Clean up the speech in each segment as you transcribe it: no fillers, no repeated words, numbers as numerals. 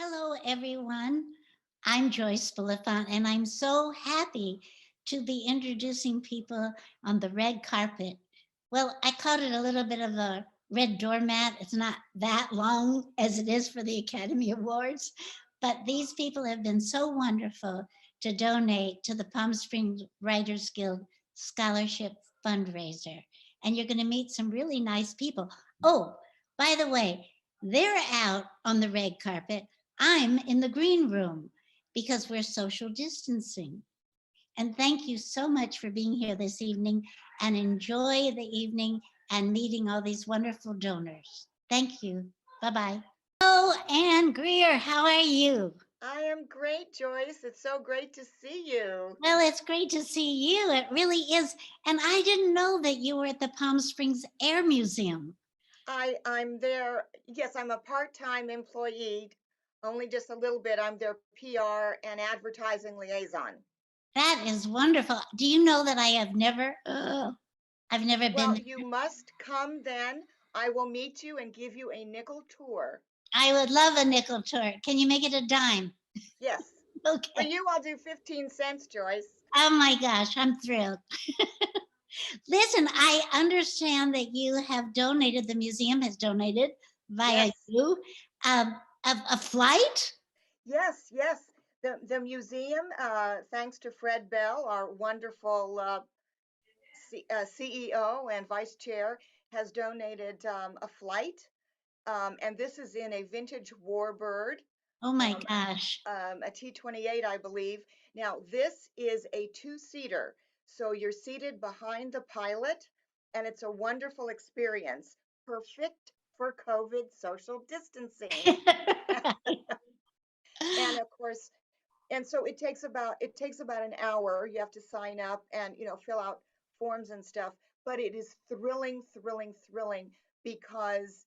Hello, everyone. I'm Joyce Philippon, and I'm so happy to be introducing people on the red carpet. Well, I called it a little bit of a red doormat. It's not that long as it is for the Academy Awards, but these people have been so wonderful to donate to the Palm Springs Writers Guild Scholarship Fundraiser. And you're going to meet some really nice people. Oh, by the way, they're out on the red carpet. I'm in the green room because we're social distancing. And thank you so much for being here this evening and enjoy the evening and meeting all these wonderful donors. Thank you. Bye-bye. Hello, Anne Greer. How are you? I am great, Joyce. It's so great to see you. Well, it's great to see you. It really is. And I didn't know that you were at the Palm Springs Air Museum. I'm there. Yes, I'm a part-time employee, only just a little bit. I'm their PR and advertising liaison. That is wonderful. Do you know that I've never been Well, there. you must come then. I will meet you and give you a nickel tour. I would love a nickel tour. Can you make it a dime? Yes. For Okay. you, I'll do 15 cents, Joyce. Oh my gosh, I'm thrilled. Listen, I understand that you have donated, the museum has donated via Yes. you a flight. Yes. The museum, thanks to Fred Bell, our wonderful CEO and vice chair, has donated a flight, and this is in a vintage Warbird, Oh my um, gosh. a T-28, I believe. Now, this is a two-seater, so you're seated behind the pilot, and it's a wonderful experience, perfect for COVID social distancing. And of course, and so it takes about an hour. You have to sign up and fill out forms and stuff, but it is thrilling because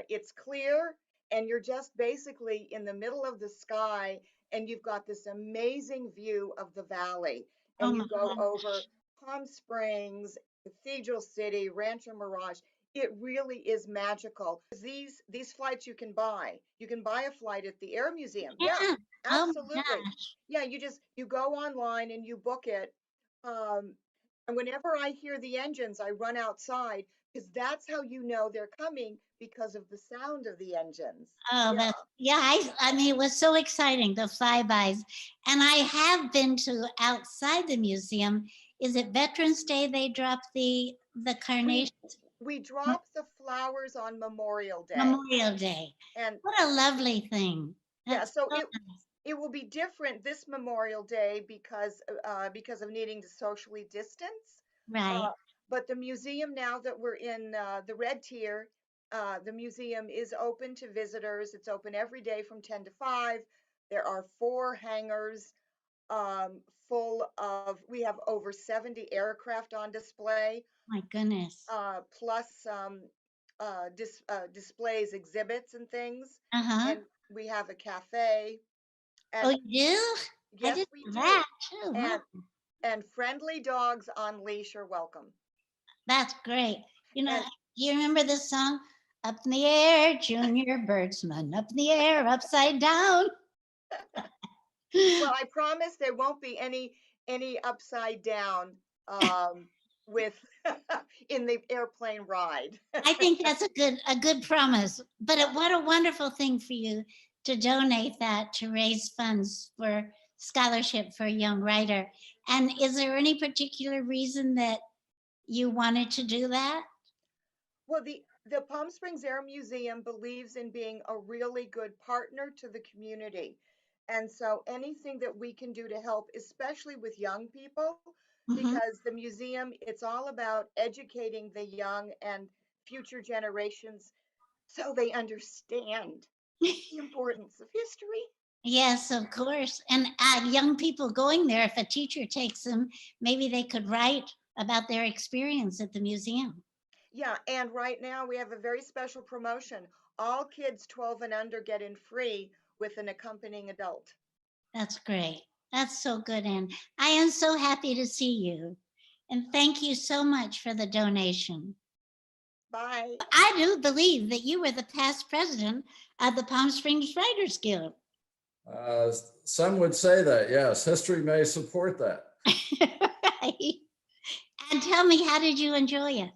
it's clear and you're just basically in the middle of the sky, and you've got this amazing view of the valley, Oh and my you go over gosh. Palm Springs, Cathedral City, Rancho Mirage. It really is magical. These flights you can buy. You can buy a flight at the Air Museum. Yeah, Yeah. Oh my absolutely. gosh. Yeah, you go online and you book it. Um, and whenever I hear the engines, I run outside because that's how you know they're coming, because of the sound of the engines. Oh, Yeah. that's yeah. I mean, it was so exciting, the flybys, and I have been to outside the museum. Is it Veterans Day? They drop the We carnations. we drop the flowers on Memorial Day. Memorial Day. And What a lovely thing. yeah, That's so so nice. it will be different this Memorial Day because of needing to socially distance. Right. Uh, but the museum, now that we're in the red tier, the museum is open to visitors. It's open every day from 10 to 5. There are four hangars full of, we have over 70 aircraft on display, My goodness. plus displays, exhibits, and things. Uh-huh. And we have a cafe. Oh, And you do? I yes, didn't we know do. that too. Wow. And friendly dogs on leash are welcome. That's great. You know, And you remember this song? Up in the air, junior birdsman, up in the air, upside down. well, I promise there won't be any upside down with in the airplane ride. I think that's a good promise. But Yeah. what a wonderful thing for you to donate that to raise funds for scholarship for a young writer. And is there any particular reason that you wanted to do that? Well, the Palm Springs Air Museum believes in being a really good partner to the community. And so anything that we can do to help, especially with young people, Mhm. because the museum, it's all about educating the young and future generations so they understand the importance of history. Yes, of course. And young people going there, if a teacher takes them, maybe they could write about their experience at the museum. Yeah, and right now we have a very special promotion. All kids 12 and under get in free with an accompanying adult. That's great. That's so good. And I am so happy to see you. And thank you so much for the donation. Bye. I do believe that you were the past president of the Palm Springs Writers Guild. Uh, some would say that, yes, history may support that. Right. And tell me, how did you enjoy it?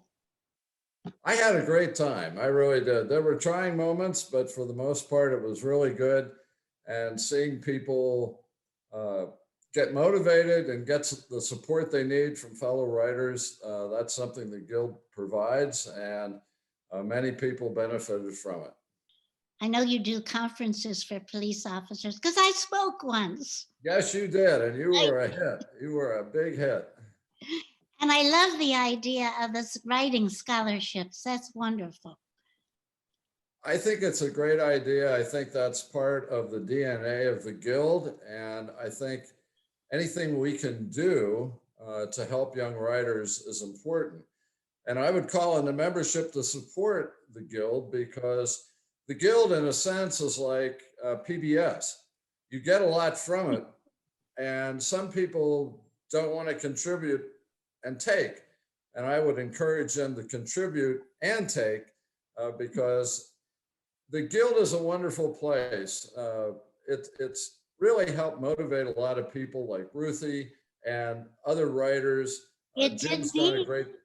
I had a great time. I really did. There were trying moments, but for the most part, it was really good. And seeing people uh, get motivated and get the support they need from fellow writers, that's something the Guild provides, and many people benefited from it. I know you do conferences for police officers because I spoke once. Yes, you did, and you I, were a hit. You were a big hit. and I love the idea of this writing scholarships. That's wonderful. I think it's a great idea. I think that's part of the DNA of the Guild. And I think anything we can do to help young writers is important. And I would call on the membership to support the Guild, because the Guild, in a sense, is like PBS. You get a lot from it, and some people don't want to contribute and take. And I would encourage them to contribute and take, because the Guild is a wonderful place. It's really helped motivate a lot of people like Ruthie and other writers. It did Jim's done a me. great It,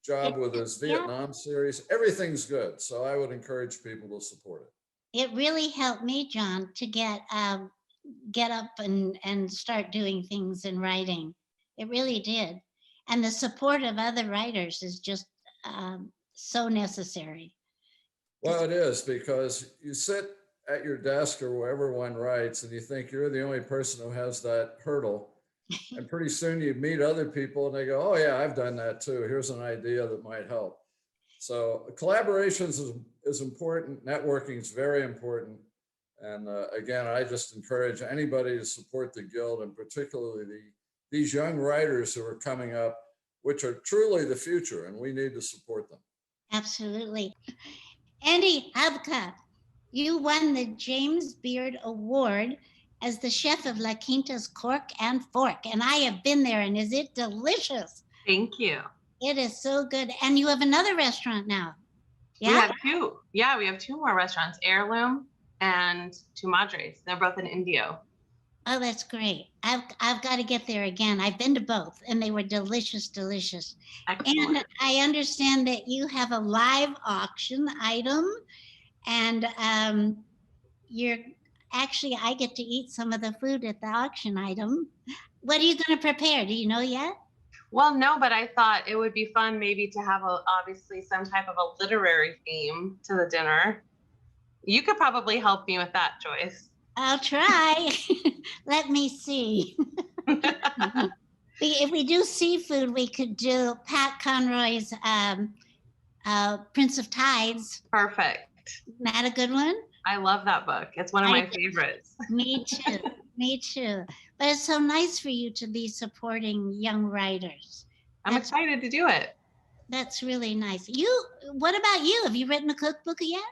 job with his yeah, Vietnam series. Everything's good. So I would encourage people to support it. it really helped me, John, to get up and start doing things in writing. It really did, and the support of other writers is just so necessary. Well, it is, because you sit at your desk or wherever one writes and you think you're the only person who has that hurdle. And pretty soon you meet other people and they go, oh, yeah, I've done that too. Here's an idea that might help. So collaborations is important. Networking is very important. And again, I just encourage anybody to support the Guild, and particularly these young writers who are coming up, which are truly the future, and we need to support them. Absolutely. Andy Habka, you won the James Beard Award as the chef of La Quinta's Cork and Fork, and I have been there, and is it delicious? Thank you. It is so good. And you have another restaurant now. We Yeah. have two. Yeah, we have two more restaurants, Heirloom and Two Madres. They're both in Indio. Oh, that's great. I've got to get there again. I've been to both, and they were delicious, delicious. Excellent. And I understand that you have a live auction item, and you're actually, I get to eat some of the food at the auction item. What are you going to prepare? Do you know yet? Well, no, but I thought it would be fun maybe to have obviously some type of a literary theme to the dinner. You could probably help me with that, Joyce. I'll try. Let me see. If we do seafood, we could do Pat Conroy's Prince of Tides. Perfect. Isn't that a good one? I love that book. It's one of my favorites. Me too. Me too. But it's so nice for you to be supporting young writers. I'm excited to do it. That's really nice. What about you? Have you written a cookbook yet?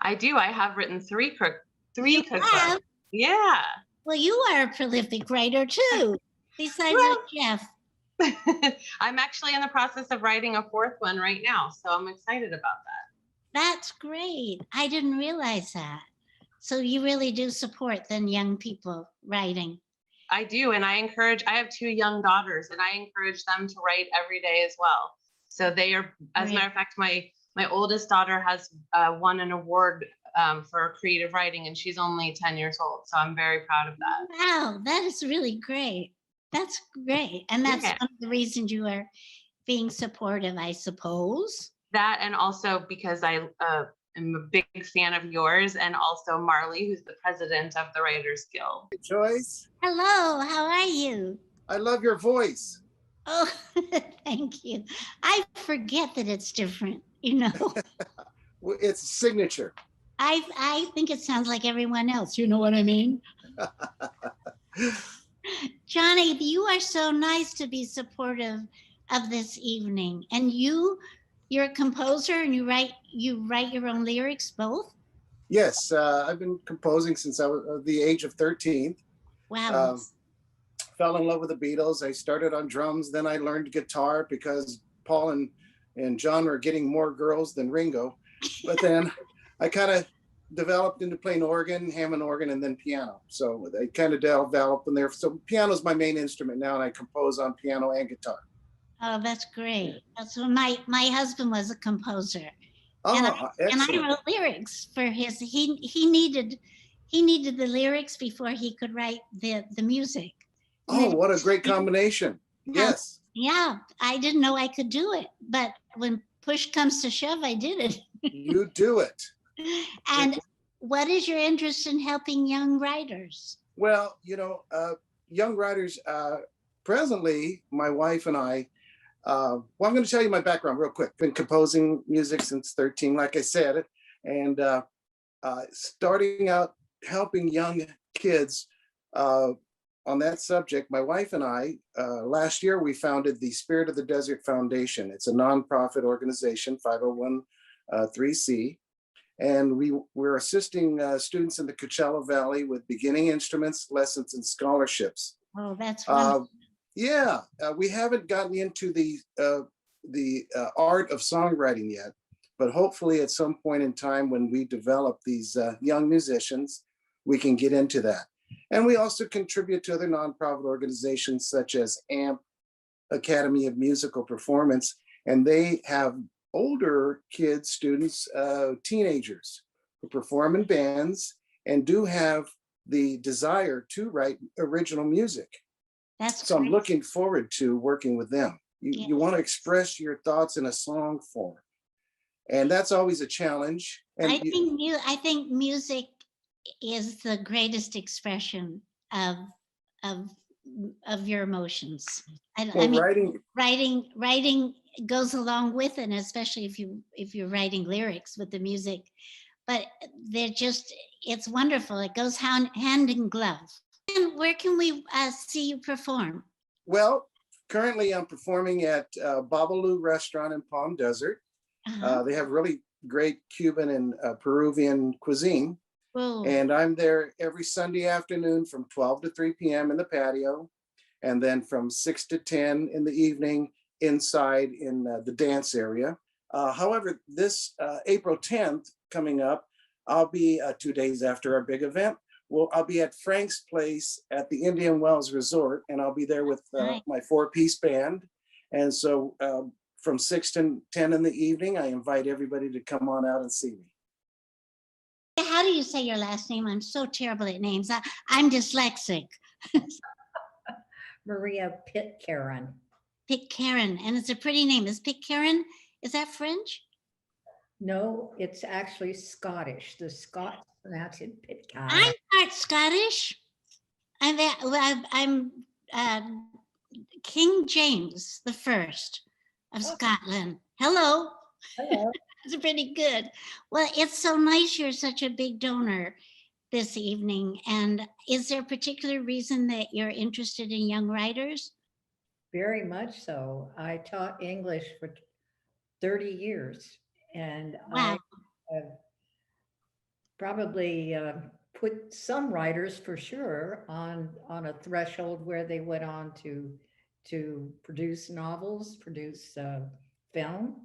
I do. I have written three cookbooks. Yeah. Well, you are a prolific writer too, besides Jeff. I'm actually in the process of writing a fourth one right now, so I'm excited about that. That's great. I didn't realize that. So you really do support then young people writing. I do, and I have two young daughters, and I encourage them to write every day as well. So they are, as a matter of fact, my oldest daughter has won an award for creative writing, and she's only 10 years old. So I'm very proud of that. Wow, that is really great. That's great. And that's one of the reasons you are being supportive, I suppose. That, and also because I am a big fan of yours, and also Marley, who's the president of the Writers Guild. Hey, Joyce. Hello, how are you? I love your voice. Oh, thank you. I forget that it's different, you know. It's signature. I think it sounds like everyone else. You know what I mean? Johnny, you are so nice to be supportive of this evening. And you're a composer and you write your own lyrics both? Yes, I've been composing since I was the age of 13. Wow. Fell in love with the Beatles. I started on drums, then I learned guitar because Paul and John were getting more girls than Ringo. But then I kind of developed into playing organ, Hammond organ, and then piano. So they kind of developed in there. So piano is my main instrument now, and I compose on piano and guitar. Oh, that's great. That's what my husband was a composer, and Oh, I excellent. wrote lyrics for his. He needed the lyrics before he could write the music. And Oh, then, what a great combination. yeah, Yes. yeah, I didn't know I could do it, but when push comes to shove, I did it. You do it. And what is your interest in helping young writers? Well, young writers, presently, my wife and I, well, I'm going to tell you my background real quick. Been composing music since 13, like I said, and starting out helping young kids on that subject. My wife and I, last year, we founded the Spirit of the Desert Foundation. It's a nonprofit organization, 501(c), and we're assisting students in the Coachella Valley with beginning instruments, lessons, and scholarships. Oh, that's wonderful. Yeah, we haven't gotten into the art of songwriting yet, but hopefully at some point in time when we develop these young musicians, we can get into that. And we also contribute to other nonprofit organizations such as AMP, Academy of Musical Performance, and they have older kids, students, teenagers who perform in bands and do have the desire to write original music. That's So I'm great. looking forward to working with them. You Yes. want to express your thoughts in a song form, and that's always a challenge. And I think music is the greatest expression of of of your emotions. I mean, writing goes along with it, and especially if you're writing lyrics with the music. But it's wonderful. It goes hand in glove. And where can we see you perform? well, currently I'm performing at Babalu Restaurant in Palm Desert. They have really great Cuban and Peruvian cuisine. Whoa. And I'm there every Sunday afternoon from 12 to 3 p.m. in the patio, and then from 6 to 10 in the evening inside in the dance area. However, this April 10th coming up, I'll be 2 days after our big event. Well, I'll be at Frank's Place at the Indian Wells Resort, and I'll be there with Nice. my 4-piece band. And so from 6 to 10 in the evening, I invite everybody to come on out and see me. How do you say your last name? I'm so terrible at names. I'm dyslexic. Maria Pitcairn. Pitcairn, and it's a pretty name. Is Pitcairn, is that French? No, it's actually Scottish. The Scots pronounce it Pitcairn. I'm part Scottish. I'm King James the First of Scotland. Hello. Hello. It's pretty good. Well, it's so nice you're such a big donor this evening. And is there a particular reason that you're interested in young writers? Very much so. I taught English for 30 years, and Wow. I have probably put some writers for sure on a threshold where they went on to produce novels, produce film.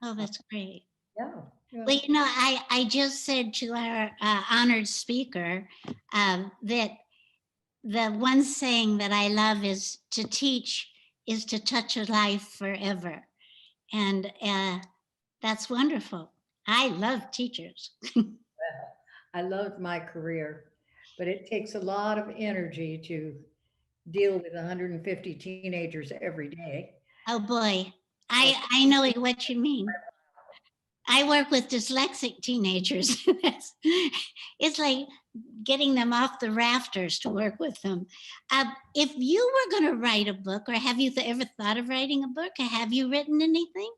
Oh, that's great. Yeah. Well, I just said to our honored speaker that the one saying that I love is to teach is to touch a life forever. And that's wonderful. I love teachers. I loved my career, but it takes a lot of energy to deal with 150 teenagers every day. Oh boy, I know what you mean. I work with dyslexic teenagers. It's like getting them off the rafters to work with them. If you were going to write a book, or have you ever thought of writing a book? Or have you written anything?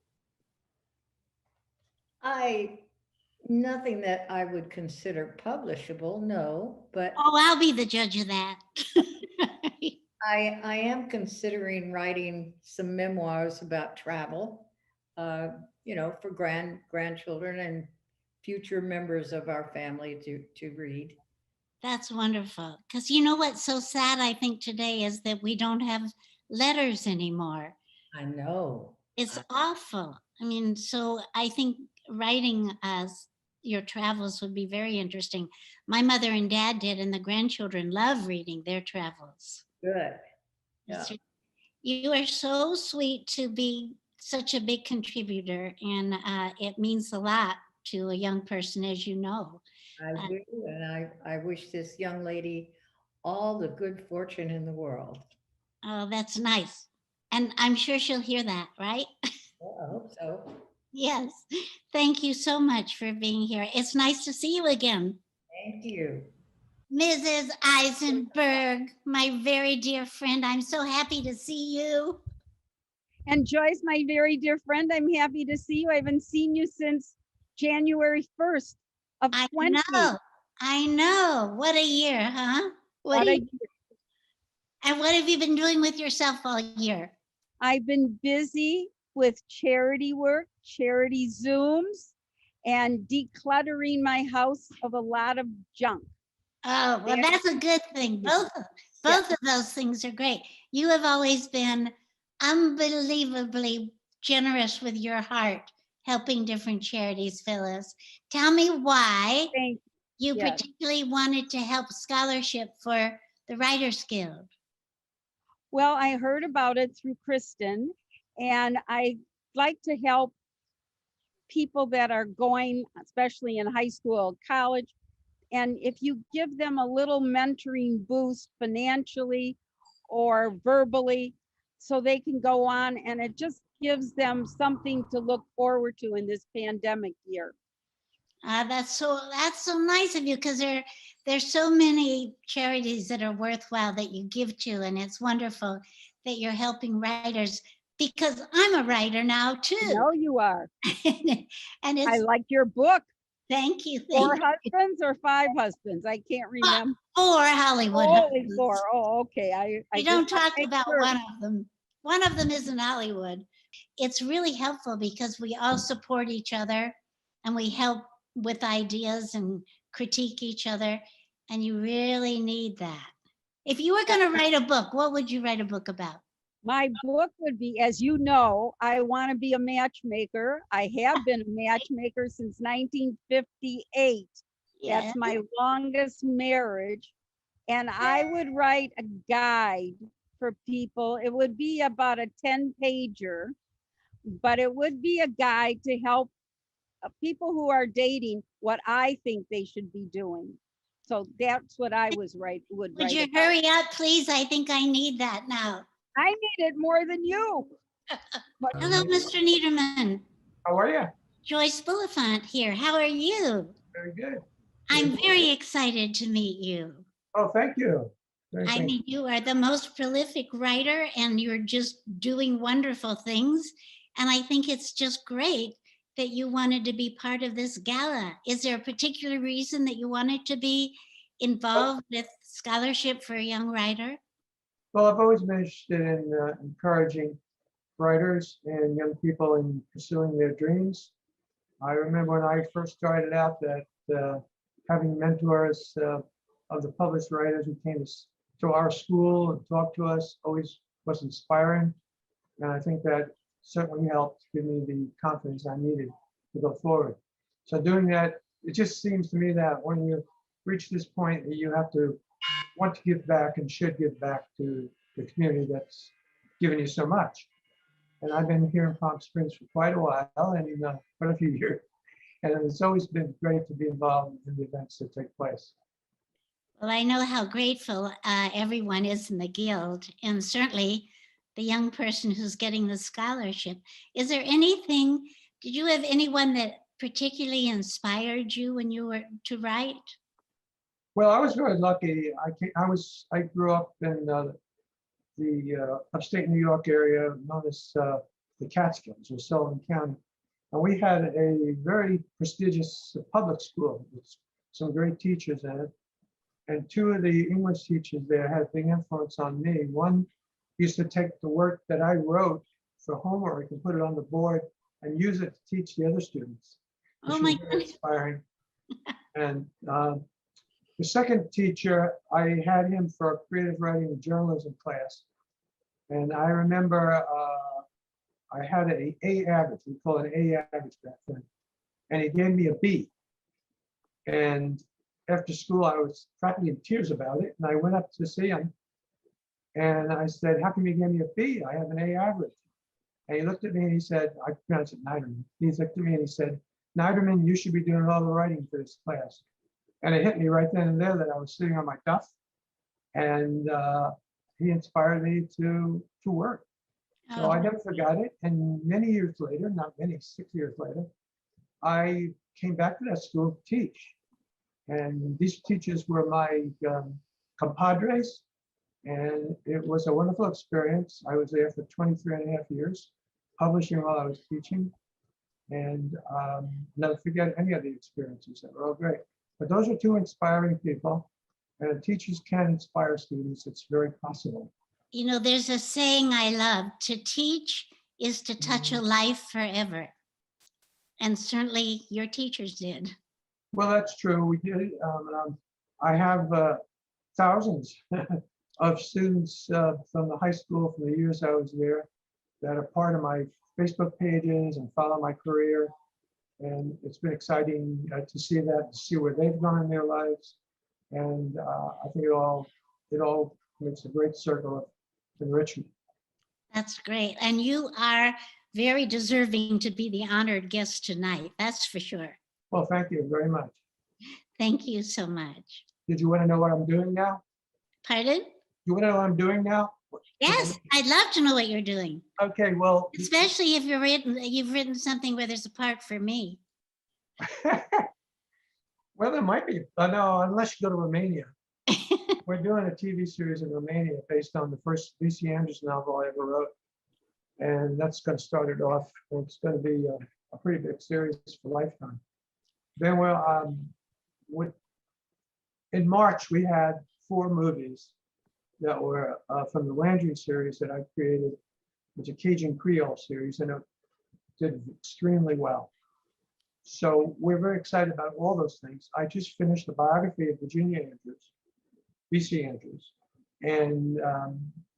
Nothing that I would consider publishable, no, but Oh, I'll be the judge of that. I am considering writing some memoirs about travel, for grandchildren and future members of our family to read. That's wonderful. Because you know what's so sad, I think, today is that we don't have letters anymore. I know. It's awful. I mean, so I think writing your travels would be very interesting. My mother and dad did, and the grandchildren love reading their travels. Good. Yeah. It's- You are so sweet to be such a big contributor, and it means a lot to a young person, as you know. I Uh, do, and I wish this young lady all the good fortune in the world. oh, that's nice. And I'm sure she'll hear that, right? Well, I hope so. Yes. Thank you so much for being here. It's nice to see you again. Thank you. Mrs. Eisenberg, my very dear friend, I'm so happy to see you. And Joyce, my very dear friend, I'm happy to see you. I haven't seen you since January 1st of I 20. know. I know. What a year, huh? What do a you, and what have you been doing with yourself all year? I've been busy with charity work, charity Zooms, and decluttering my house of a lot of junk. Oh, well, that's a good thing. Both of those things are great. You have always been unbelievably generous with your heart, helping different charities, Phyllis. Tell me why Thank you Yes. particularly wanted to help scholarship for the Writers Guild. Well, I heard about it through Kristen, and I like to help people that are going, especially in high school, college. And if you give them a little mentoring boost financially or verbally, so they can go on, and it just gives them something to look forward to in this pandemic year. That's so nice of you, because there's so many charities that are worthwhile that you give to, and it's wonderful that you're helping writers, because I'm a writer now I too. know you are. And I it's like your book. thank you. 4 husbands or 5 husbands? I can't remember. For Hollywood Only husbands. 4. Oh, okay. I We just don't want to talk make about sure. one of them. One of them is in Hollywood. It's really helpful because we all support each other and we help with ideas and critique each other. And you really need that. If you were going to write a book, what would you write a book about? My book would be, as you know, I want to be a matchmaker. I have been a matchmaker since 1958. Yeah. That's my longest marriage. And I would write a guide for people. It would be about a 10-pager, but it would be a guide to help people who are dating what I think they should be doing. So that's what I would write Would you about. hurry up, please? I think I need that now. I need it more than you. Hello, Mr. Niederman. How are you? Joyce Bulifant here. How are you? Very good. I'm very excited to meet you. Oh, thank you. I mean, you are the most prolific writer and you're just doing wonderful things. And I think it's just great that you wanted to be part of this gala. Is there a particular reason that you wanted to be involved with scholarship for a young writer? Well, I've always been interested in encouraging writers and young people in pursuing their dreams. I remember when I first started out that having mentors of the published writers who came to our school and talked to us always was inspiring. And I think that certainly helped give me the confidence I needed to go forward. So doing that, it just seems to me that when you reach this point, you have to want to give back and should give back to the community that's given you so much. And I've been here in Palm Springs for quite a while, and quite a few years. And it's always been great to be involved in the events that take place. Well, I know how grateful everyone is in the Guild, and certainly the young person who's getting the scholarship. Is there anything, did you have anyone that particularly inspired you when you were to write? Well, I was very lucky. I grew up in the upstate New York area known as the Catskills or Sullivan County. And we had a very prestigious public school with some great teachers in it. And 2 of the English teachers there had a big influence on me. One used to take the work that I wrote for homework and put it on the board and use it to teach the other students, which Oh my was very goodness. inspiring. And the second teacher, I had him for a creative writing and journalism class. And I remember I had an A average, we call it an A average back then. And he gave me a B. And after school, I was practically in tears about it. And I went up to see him and I said, how come you gave me a B? I have an A average. And he looked at me and he said, I pronounced it Niederman. He looked at me and he said, Niederman, you should be doing all the writing for this class. And it hit me right then and there that I was sitting on my duff. And he inspired me to work. So I never forgot it. And many years later, not many, 6 years later, I came back to that school to teach. And these teachers were my compadres. And it was a wonderful experience. I was there for 23 and a half years, publishing while I was teaching. And never forget any of the experiences. They were all great. But those are two inspiring people. And teachers can inspire students. It's very possible. You know, there's a saying I love: to teach is to touch a life forever. And certainly your teachers did. Well, that's true. We did. I have thousands of students from the high school, from the years I was there, that are part of my Facebook pages and follow my career. And it's been exciting to see that, to see where they've gone in their lives. And I think it all makes a great circle of enrichment. That's great. And you are very deserving to be the honored guest tonight. That's for sure. Well, thank you very much. Thank you so much. Did you want to know what I'm doing now? Pardon? You want to know what I'm doing now? Yes, I'd love to know what you're doing, Okay, well, especially if you've written something where there's a part for me. well, there might be. No, unless you go to Romania. We're doing a TV series in Romania based on the first V.C. Andrews novel I ever wrote. And that's going to start it off. It's going to be a pretty big series for Lifetime. Then in March, we had 4 movies that were from the Landry series that I created. It's a Cajun Creole series, and it did extremely well. So we're very excited about all those things. I just finished the biography of Virginia Andrews, V.C. Andrews, and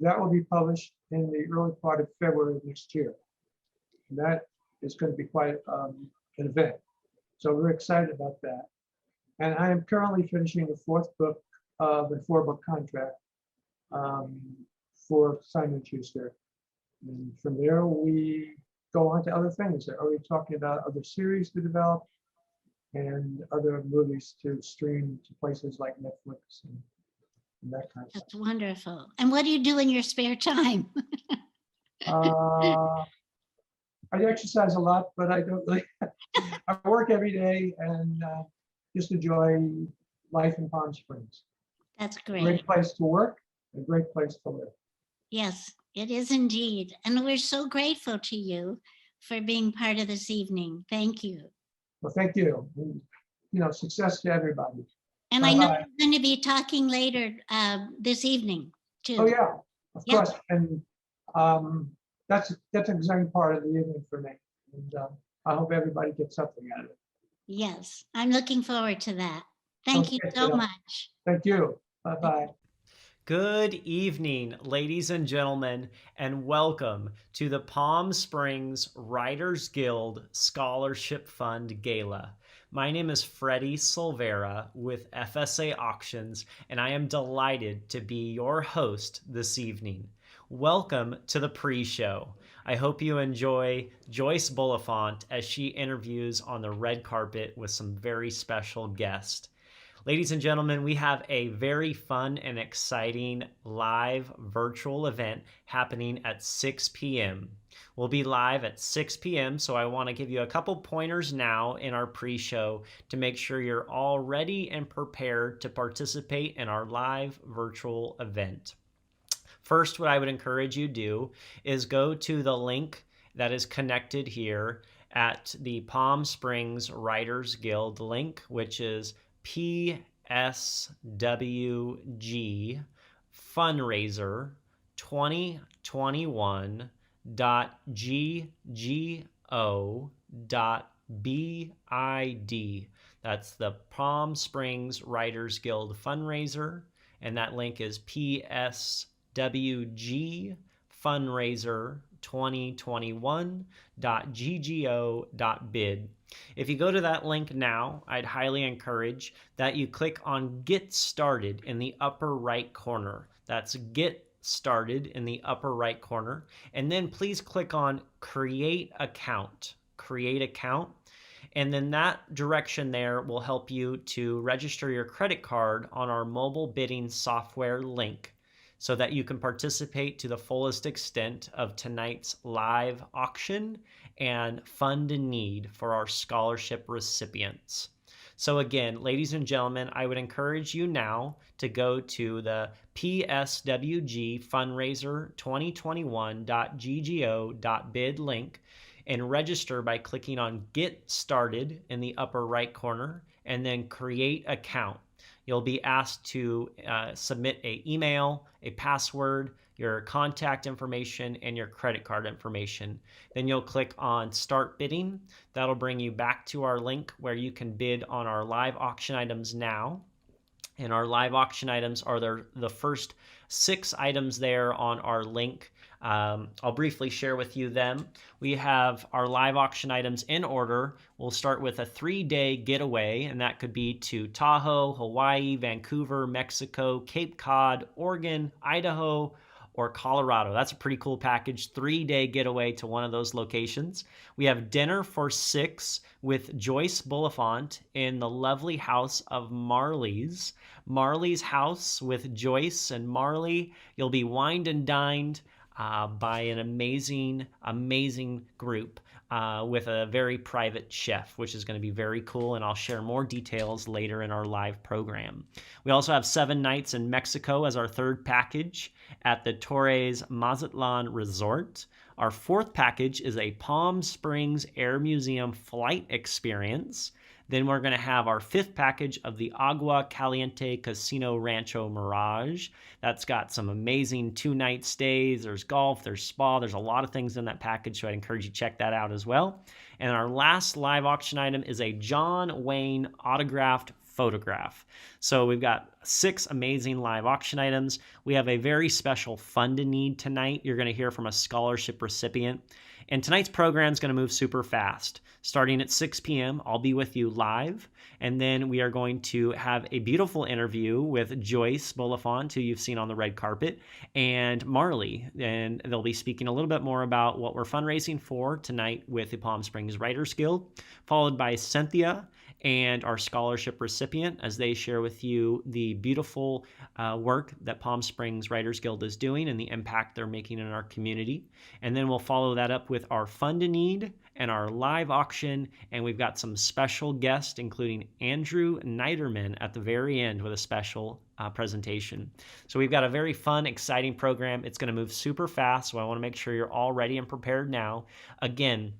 that will be published in the early part of February of next year. And that is going to be quite an event. So we're excited about that. And I am currently finishing the 4th book of a 4-book contract for Simon & Schuster. And from there, we go on to other things. They're already talking about other series to develop and other movies to stream to places like Netflix and that kind of stuff. That's wonderful. And what do you do in your spare time? I exercise a lot, but I don't really. I work every day and just enjoy life in Palm Springs. That's Great great. place to work, a great place to live. Yes, it is indeed. And we're so grateful to you for being part of this evening. Thank you. Well, thank you. And, success to everybody. And I know Bye-bye. we're going to be talking later this evening too. Oh yeah, of Yeah. course. And that's an exciting part of the evening for me. And I hope everybody gets something out of it. Yes, I'm looking forward to that. Thank you Okay, so yeah. much. Thank you. Bye-bye. Good evening, ladies and gentlemen, and welcome to the Palm Springs Writers Guild Scholarship Fund Gala. My name is Freddie Silvera with FSA Auctions, and I am delighted to be your host this evening. Welcome to the pre-show. I hope you enjoy Joyce Bulifant as she interviews on the red carpet with some very special guests. Ladies and gentlemen, we have a very fun and exciting live virtual event happening at 6 p.m. We'll be live at 6 p.m., so I want to give you a couple pointers now in our pre-show to make sure you're all ready and prepared to participate in our live virtual event. First, what I would encourage you to do is go to the link that is connected here at the Palm Springs Writers Guild link, which is PSWG fundraiser 2021.ggo.bid. That's the Palm Springs Writers Guild fundraiser, and that link is PSWG fundraiser fundraiser2021.ggo.bid. If you go to that link now, I'd highly encourage that you click on Get Started in the upper right corner. That's Get Started in the upper right corner. And then please click on Create Account. Create Account. And then that direction there will help you to register your credit card on our mobile bidding software link so that you can participate to the fullest extent of tonight's live auction and fund a need for our scholarship recipients. So again, ladies and gentlemen, I would encourage you now to go to the PSWG fundraiser 2021.ggo.bid link and register by clicking on Get Started in the upper right corner and then Create Account. You'll be asked to submit an email, a password, your contact information, and your credit card information. Then you'll click on Start Bidding. That'll bring you back to our link where you can bid on our live auction items now. And our live auction items are the first 6 items there on our link. I'll briefly share with you them. We have our live auction items in order. We'll start with a 3-day getaway, and that could be to Tahoe, Hawaii, Vancouver, Mexico, Cape Cod, Oregon, Idaho, or Colorado. That's a pretty cool package, 3-day getaway to one of those locations. We have dinner for 6 with Joyce Bulifant in the lovely house of Marley's. Marley's house with Joyce and Marley. You'll be wined and dined by an amazing group with a very private chef, which is going to be very cool, and I'll share more details later in our live program. We also have 7 nights in Mexico as our 3rd package at the Torres Mazatlan Resort. Our 4th package is a Palm Springs Air Museum flight experience. Then we're going to have our 5th package of the Agua Caliente Casino Rancho Mirage. That's got some amazing 2-night stays. There's golf, there's spa, there's a lot of things in that package, so I'd encourage you to check that out as well. And our last live auction item is a John Wayne autographed photograph. So we've got 6 amazing live auction items. We have a very special fund a need tonight. You're going to hear from a scholarship recipient. And tonight's program is going to move super fast. Starting at 6 p.m., I'll be with you live. And then we are going to have a beautiful interview with Joyce Bulifant, who you've seen on the red carpet, and Marley. And they'll be speaking a little bit more about what we're fundraising for tonight with the Palm Springs Writers Guild, followed by Cynthia and our scholarship recipient as they share with you the beautiful work that Palm Springs Writers Guild is doing and the impact they're making in our community. And then we'll follow that up with our Fund a Need and our live auction. And we've got some special guests, including Andrew Niederman at the very end with a special presentation. So we've got a very fun, exciting program. It's going to move super fast, so I want to make sure you're all ready and prepared now. Again,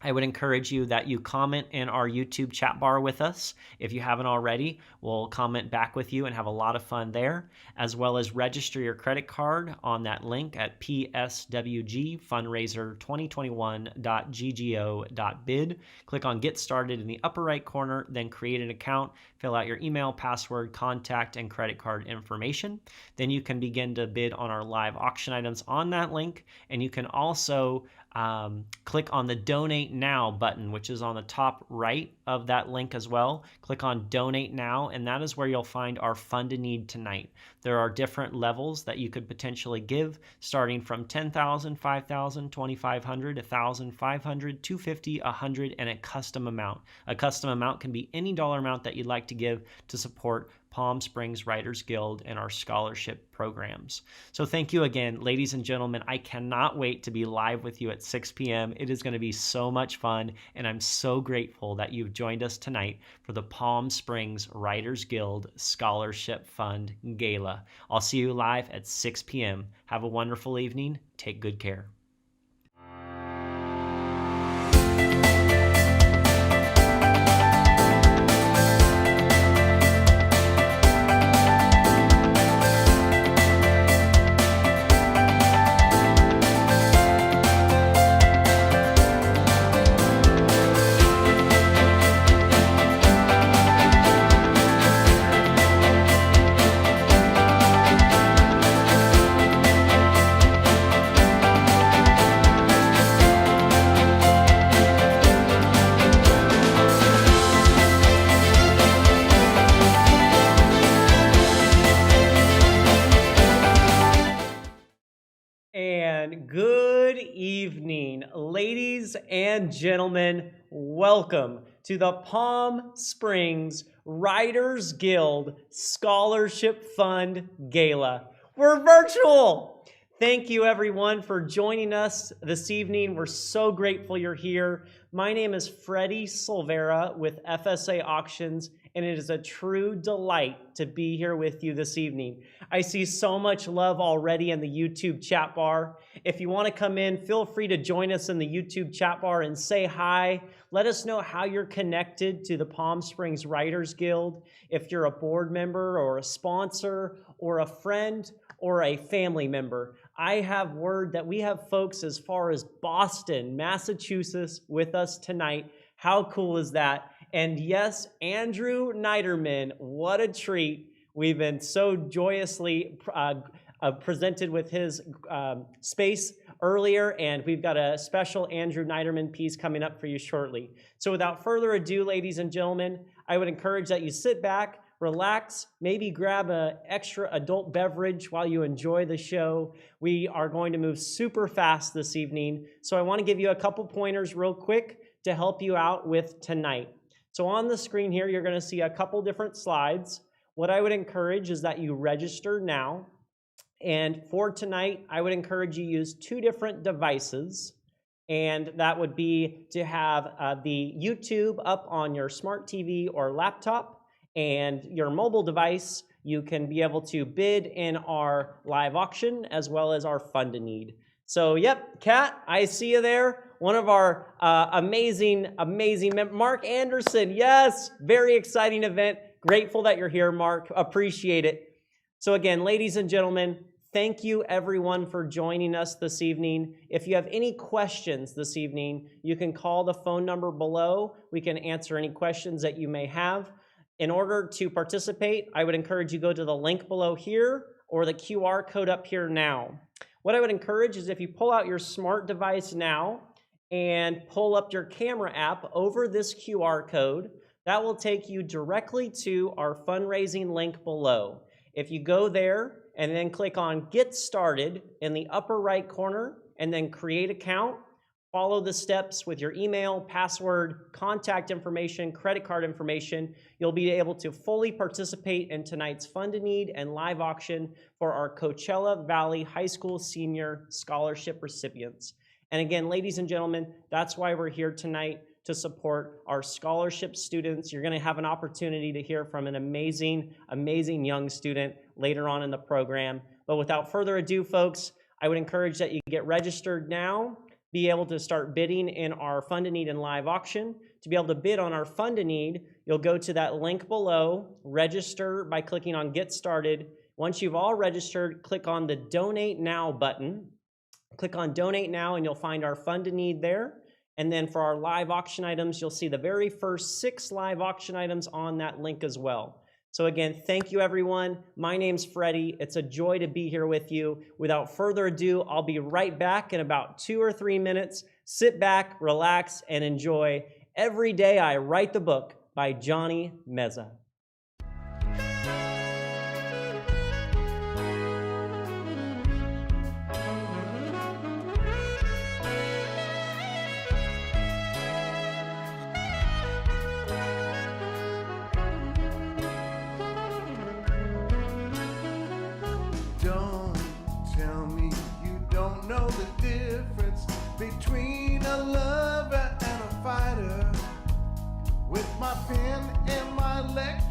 I would encourage you that you comment in our YouTube chat bar with us. If you haven't already, we'll comment back with you and have a lot of fun there, as well as register your credit card on that link at pswgfundraiser2021.ggo.bid. Click on Get Started in the upper right corner, then create an account, fill out your email, password, contact, and credit card information. Then you can begin to bid on our live auction items on that link, and you can also click on the Donate Now button, which is on the top right of that link as well. Click on Donate Now, and that is where you'll find our Fund a Need tonight. There are different levels that you could potentially give, starting from $10,000, $5,000, $2,500, $1,500, $250, $100, and a custom amount. A custom amount can be any dollar amount that you'd like to give to support Palm Springs Writers Guild and our scholarship programs. So thank you again, ladies and gentlemen. I cannot wait to be live with you at 6 p.m. It is going to be so much fun, and I'm so grateful that you've joined us tonight for the Palm Springs Writers Guild Scholarship Fund Gala. I'll see you live at 6 p.m. Have a wonderful evening. Take good care. And good evening, ladies and gentlemen. Welcome to the Palm Springs Writers Guild Scholarship Fund Gala. We're virtual. Thank you, everyone, for joining us this evening. We're so grateful you're here. My name is Freddie Silvera with FSA Auctions, and it is a true delight to be here with you this evening. I see so much love already in the YouTube chat bar. If you want to come in, feel free to join us in the YouTube chat bar and say hi. Let us know how you're connected to the Palm Springs Writers Guild. If you're a board member or a sponsor or a friend or a family member, I have word that we have folks as far as Boston, Massachusetts with us tonight. How cool is that? And yes, Andrew Niederman, what a treat. We've been so joyously presented with his space earlier, and we've got a special Andrew Niederman piece coming up for you shortly. So without further ado, ladies and gentlemen, I would encourage that you sit back, relax, maybe grab an extra adult beverage while you enjoy the show. We are going to move super fast this evening, so I want to give you a couple pointers real quick to help you out with tonight. So on the screen here, you're going to see a couple different slides. What I would encourage is that you register now. And for tonight, I would encourage you use two different devices. And that would be to have the YouTube up on your smart TV or laptop, and your mobile device. You can be able to bid in our live auction as well as our fund a need. So, yep, Kat, I see you there. One of our amazing Mark Anderson. Yes, very exciting event. Grateful that you're here, Mark. Appreciate it. So again, ladies and gentlemen, thank you everyone for joining us this evening. If you have any questions this evening, you can call the phone number below. We can answer any questions that you may have. In order to participate, I would encourage you to go to the link below here or the QR code up here now. What I would encourage is if you pull out your smart device now and pull up your camera app over this QR code, that will take you directly to our fundraising link below. If you go there and then click on Get Started in the upper right corner and then Create Account, follow the steps with your email, password, contact information, credit card information. You'll be able to fully participate in tonight's Fund a Need and live auction for our Coachella Valley High School Senior Scholarship recipients. And again, ladies and gentlemen, that's why we're here tonight, to support our scholarship students. You're going to have an opportunity to hear from an amazing young student later on in the program. But without further ado, folks, I would encourage that you get registered now, be able to start bidding in our Fund a Need and live auction. To be able to bid on our Fund a Need, you'll go to that link below, register by clicking on Get Started. Once you've all registered, click on the Donate Now button. Click on Donate Now and you'll find our Fund a Need there. And then for our live auction items, you'll see the very first 6 live auction items on that link as well. So again, thank you everyone. My name's Freddie. It's a joy to be here with you. Without further ado, I'll be right back in about 2 or 3 minutes. Sit back, relax, and enjoy Every Day I Write the Book by Johnny Meza. Know the difference between a lover and a fighter. With my pen and my lecture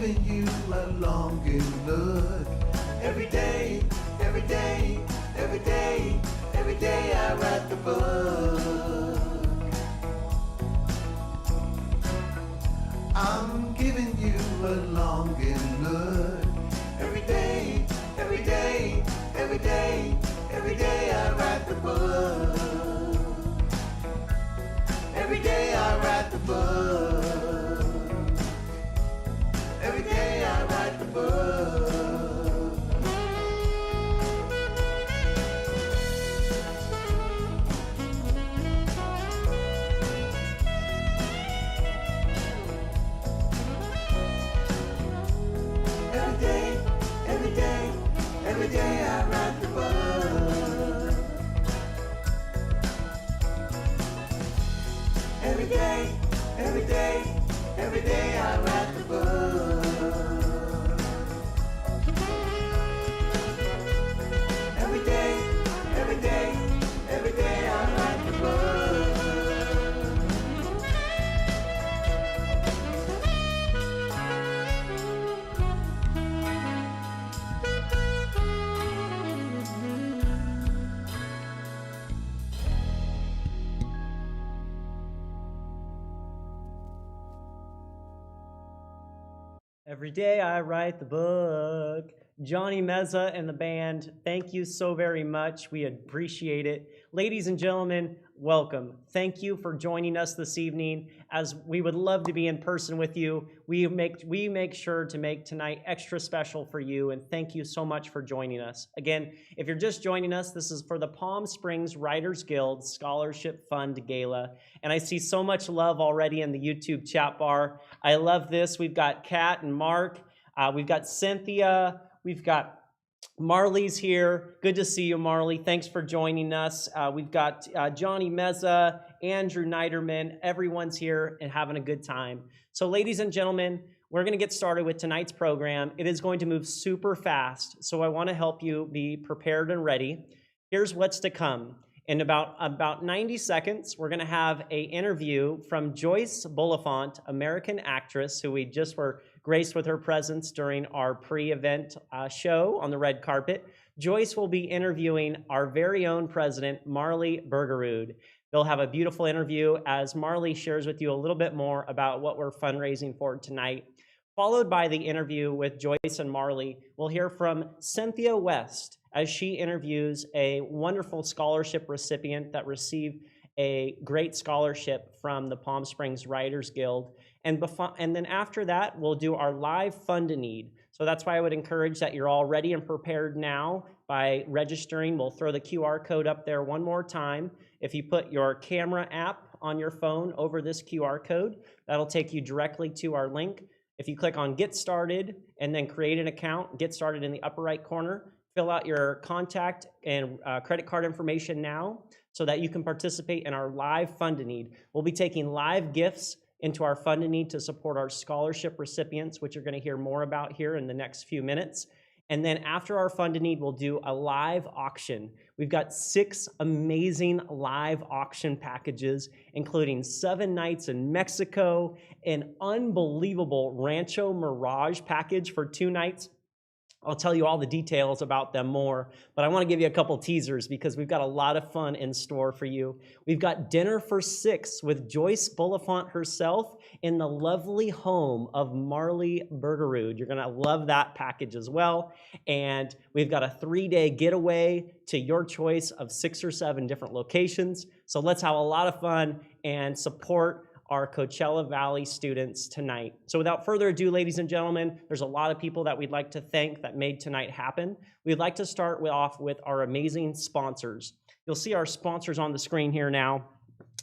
giving you a longing look. Every day, every day, every day, every day I write the book. I'm giving you a longing look. Every day, every day, every day, every day I write the book. Every day I write the book. Every day I write the book. Every day, every day, every day I write the book. Every day, every day, every day I write the book. Every day, every day, every day I write the book. Every day I write the book. Johnny Meza and the band, thank you so very much. We appreciate it. Ladies and gentlemen, welcome. Thank you for joining us this evening. As we would love to be in person with you, we make sure to make tonight extra special for you, and thank you so much for joining us. Again, if you're just joining us, this is for the Palm Springs Writers Guild Scholarship Fund Gala, and I see so much love already in the YouTube chat bar. I love this. We've got Kat and Mark. We've got Cynthia. We've got Marley's here. Good to see you, Marley. Thanks for joining us. We've got Johnny Meza, Andrew Niderman. Everyone's here and having a good time. So ladies and gentlemen, we're going to get started with tonight's program. It is going to move super fast, so I want to help you be prepared and ready. Here's what's to come. In about 90 seconds, we're going to have an interview from Joyce Bulifant, American actress, who we just were graced with her presence during our pre-event show on the red carpet. Joyce will be interviewing our very own president, Marley Bergerud. They'll have a beautiful interview as Marley shares with you a little bit more about what we're fundraising for tonight. Followed by the interview with Joyce and Marley, we'll hear from Cynthia West as she interviews a wonderful scholarship recipient that received a great scholarship from the Palm Springs Writers Guild. And then after that, we'll do our live Fund a Need. So that's why I would encourage that you're all ready and prepared now by registering. We'll throw the QR code up there one more time. If you put your camera app on your phone over this QR code, that'll take you directly to our link. If you click on Get Started and then create an account, Get Started in the upper right corner, fill out your contact and credit card information now so that you can participate in our live Fund a Need. We'll be taking live gifts into our Fund a Need to support our scholarship recipients, which you're going to hear more about here in the next few minutes. And then after our Fund a Need, we'll do a live auction. We've got 6 amazing live auction packages, including 7 nights in Mexico, an unbelievable Rancho Mirage package for 2 nights. I'll tell you all the details about them more, but I want to give you a couple teasers because we've got a lot of fun in store for you. We've got dinner for 6 with Joyce Bulifant herself in the lovely home of Marley Bergerud. You're going to love that package as well. And we've got a 3-day getaway to your choice of 6 or 7 different locations. So let's have a lot of fun and support our Coachella Valley students tonight. So without further ado, ladies and gentlemen, there's a lot of people that we'd like to thank that made tonight happen. We'd like to start off with our amazing sponsors. You'll see our sponsors on the screen here now.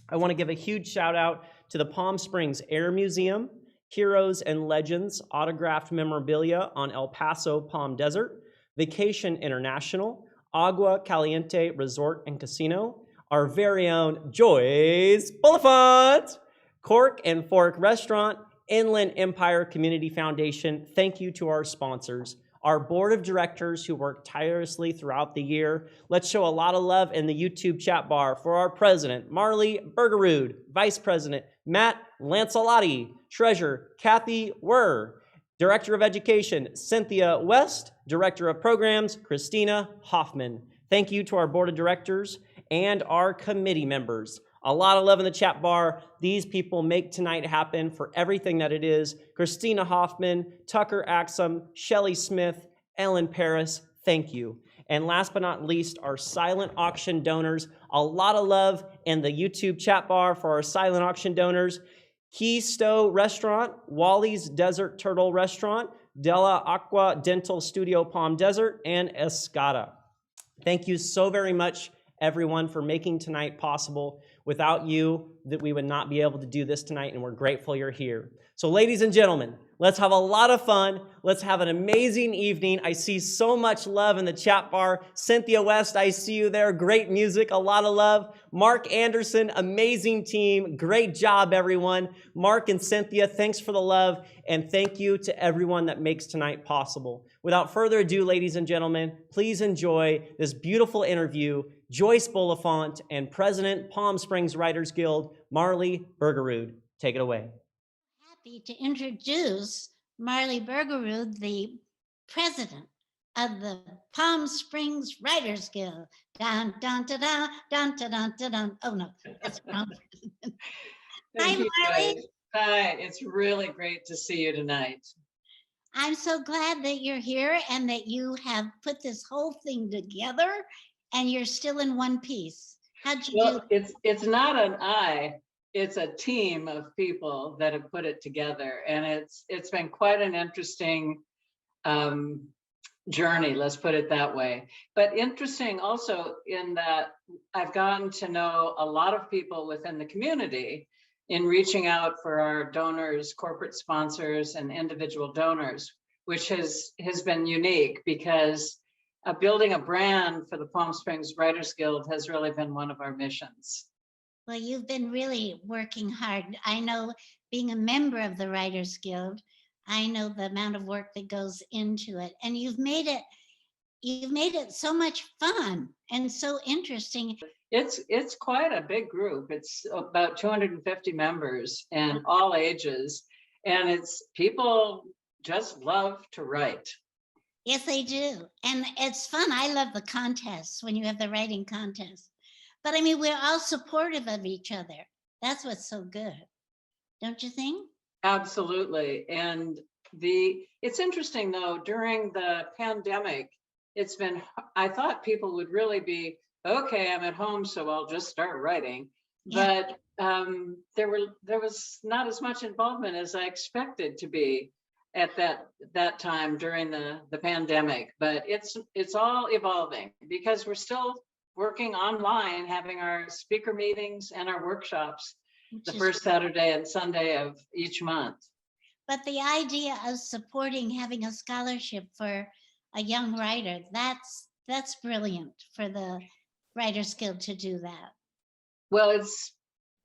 I want to give a huge shout out to the Palm Springs Air Museum, Heroes and Legends autographed memorabilia on El Paso Palm Desert, Vacation International, Agua Caliente Resort and Casino, our very own Joyce Bulifant, Cork and Fork Restaurant, Inland Empire Community Foundation. Thank you to our sponsors. Our board of directors who work tirelessly throughout the year. Let's show a lot of love in the YouTube chat bar for our president, Marley Bergerud, vice president, Matt Lancelotti, treasurer, Kathy Werr, Director of Education, Cynthia West. Director of Programs, Christina Hoffman. Thank you to our board of directors and our committee members. A lot of love in the chat bar. These people make tonight happen for everything that it is. Christina Hoffman, Tucker Axum, Shelly Smith, Ellen Paris, thank you. And last but not least, our silent auction donors. A lot of love in the YouTube chat bar for our silent auction donors. Keystow Restaurant, Wally's Desert Turtle Restaurant, Della Aqua Dental Studio Palm Desert, and Escada. Thank you so very much, everyone, for making tonight possible. Without you, that we would not be able to do this tonight, and we're grateful you're here. So ladies and gentlemen, let's have a lot of fun. Let's have an amazing evening. I see so much love in the chat bar. Cynthia West, I see you there. Great music, a lot of love. Mark Anderson, amazing team. Great job, everyone. Mark and Cynthia, thanks for the love, and thank you to everyone that makes tonight possible. Without further ado, ladies and gentlemen, please enjoy this beautiful interview. Joyce Bulifant and President, Palm Springs Writers Guild, Marley Bergerud. Take it away. Happy to introduce Marley Bergerud, the president of the Palm Springs Writers Guild. Dun, dun, dun, dun, dun, dun, dun, dun, dun. Oh, no, that's wrong. Hi, Thank you, Marley. guys. Hi, it's really great to see you tonight. I'm so glad that you're here and that you have put this whole thing together and you're still in one piece. How'd you do? Well, it's not an I, it's a team of people that have put it together, and it's been quite an interesting journey, let's put it that way. But interesting also in that I've gotten to know a lot of people within the community in reaching out for our donors, corporate sponsors, and individual donors, which has been unique because building a brand for the Palm Springs Writers Guild has really been one of our missions. Well, you've been really working hard. I know, being a member of the Writers Guild, I know the amount of work that goes into it, and you've made it so much fun and so interesting. It's quite a big group. It's about 250 members and all ages, and it's people just love to write. Yes, they do. And it's fun. I love the contests when you have the writing contest. But I mean, we're all supportive of each other. That's what's so good. Don't you think? Absolutely. And it's interesting though, during the pandemic, I thought people would really be, okay, I'm at home, so I'll just start writing. Yeah. But there was not as much involvement as I expected to be at that time during the pandemic. But it's all evolving because we're still working online, having our speaker meetings and our workshops the first Saturday and Sunday of each month. But the idea of supporting having a scholarship for a young writer, that's brilliant for the Writers Guild to do that. Well, it's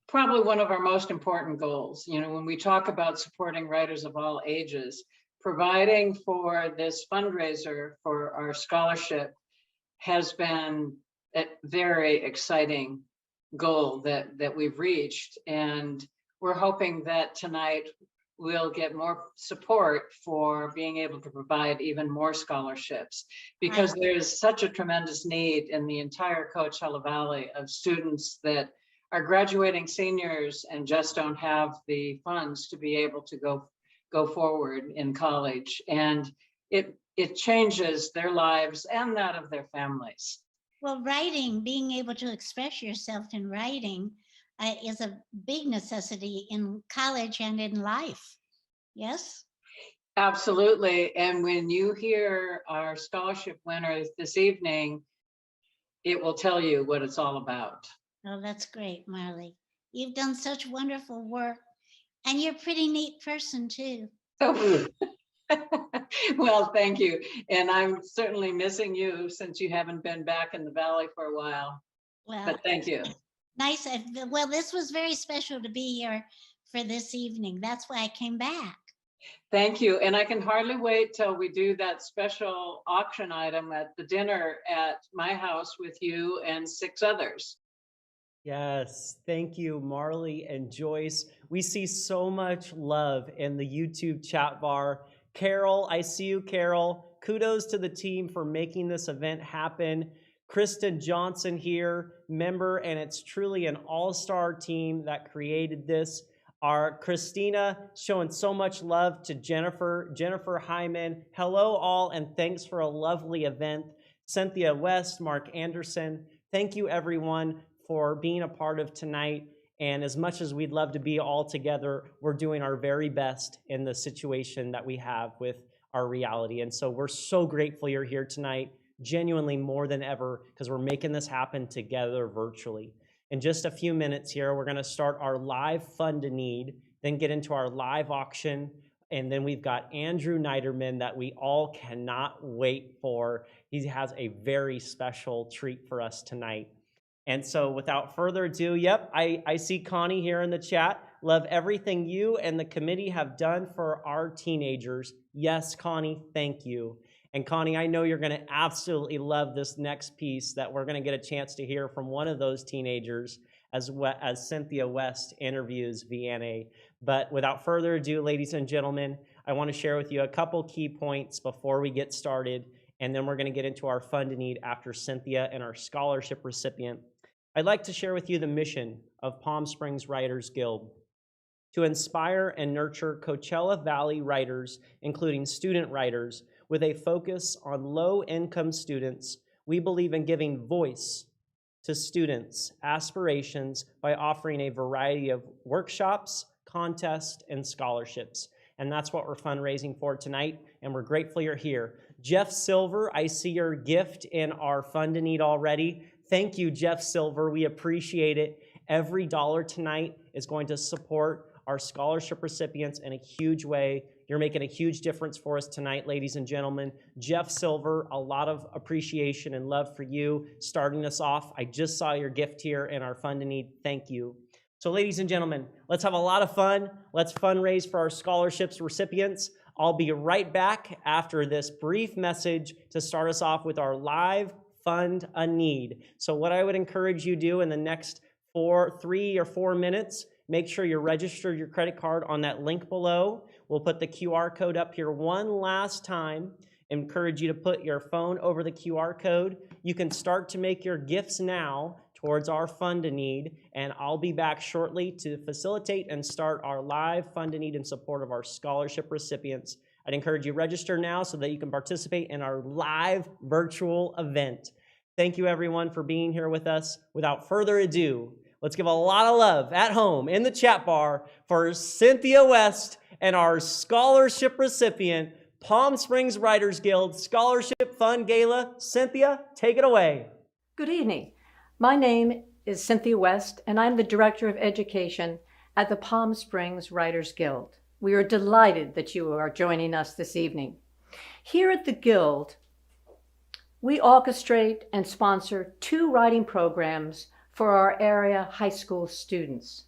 probably one of our most important goals. You know, when we talk about supporting writers of all ages, providing for this fundraiser for our scholarship has been a very exciting goal that we've reached. And we're hoping that tonight we'll get more support for being able to provide even more scholarships, because there's such a tremendous need in the entire Coachella Valley of students that are graduating seniors and just don't have the funds to be able to go forward in college. And it changes their lives and that of their families. Well, writing, being able to express yourself in writing is a big necessity in college and in life. Yes? Absolutely. And when you hear our scholarship winners this evening, it will tell you what it's all about. Oh, that's great, Marley. You've done such wonderful work, and you're a pretty neat person too. Oh. Well, thank you. And I'm certainly missing you since you haven't been back in the Valley for a while. Well, but thank you. Nice. Well, this was very special to be here for this evening. That's why I came back. Thank you. And I can hardly wait till we do that special auction item at the dinner at my house with you and 6 others. Yes, thank you, Marley and Joyce. We see so much love in the YouTube chat bar. Carol, I see you, Carol. Kudos to the team for making this event happen. Kristen Johnson here, member, and it's truly an all-star team that created this. Our Christina showing so much love to Jennifer Hyman. Hello all, and thanks for a lovely event. Cynthia West, Mark Anderson. Thank you everyone for being a part of tonight. And as much as we'd love to be all together, we're doing our very best in the situation that we have with our reality. And so we're so grateful you're here tonight, genuinely more than ever, because we're making this happen together virtually. In just a few minutes here, we're gonna start our live Fund a Need, then get into our live auction, and then we've got Andrew Niederman that we all cannot wait for. He has a very special treat for us tonight. And so without further ado, yep, I see Connie here in the chat. Love everything you and the committee have done for our teenagers. Yes, Connie, thank you. And Connie, I know you're gonna absolutely love this next piece that we're gonna get a chance to hear from one of those teenagers as Cynthia West interviews Vianney. But without further ado, ladies and gentlemen, I wanna share with you a couple key points before we get started, and then we're gonna get into our Fund a Need after Cynthia and our scholarship recipient. I'd like to share with you the mission of Palm Springs Writers Guild: to inspire and nurture Coachella Valley writers, including student writers, with a focus on low-income students. We believe in giving voice to students' aspirations by offering a variety of workshops, contests, and scholarships. And that's what we're fundraising for tonight, and we're grateful you're here. Jeff Silver, I see your gift in our Fund a Need already. Thank you, Jeff Silver. We appreciate it. Every dollar tonight is going to support our scholarship recipients in a huge way. You're making a huge difference for us tonight, ladies and gentlemen. Jeff Silver, a lot of appreciation and love for you starting us off. I just saw your gift here in our Fund a Need. Thank you. So ladies and gentlemen, let's have a lot of fun. Let's fundraise for our scholarships recipients. I'll be right back after this brief message to start us off with our live Fund a Need. So what I would encourage you to do in the next 3 or 4 minutes, make sure you register your credit card on that link below. We'll put the QR code up here one last time. Encourage you to put your phone over the QR code. You can start to make your gifts now towards our Fund a Need, and I'll be back shortly to facilitate and start our live Fund a Need in support of our scholarship recipients. I'd encourage you to register now so that you can participate in our live virtual event. Thank you everyone for being here with us. Without further ado, let's give a lot of love at home in the chat bar for Cynthia West and our scholarship recipient, Palm Springs Writers Guild Scholarship Fund Gala. Cynthia, take it away. Good evening. My name is Cynthia West, and I'm the Director of Education at the Palm Springs Writers Guild. We are delighted that you are joining us this evening. Here at the Guild, we orchestrate and sponsor 2 writing programs for our area high school students.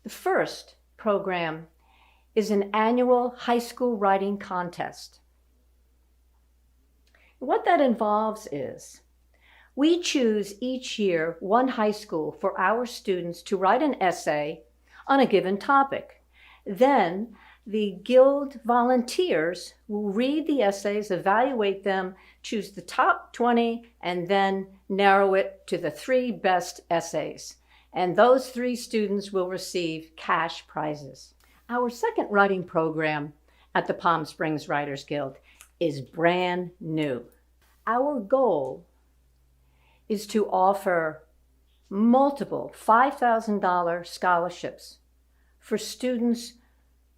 The first program is an annual high school writing contest. What that involves is we choose each year one high school for our students to write an essay on a given topic. Then the Guild volunteers will read the essays, evaluate them, choose the top 20, and then narrow it to the 3 best essays. And those 3 students will receive cash prizes. Our second writing program at the Palm Springs Writers Guild is brand new. Our goal is to offer multiple $5,000 scholarships for students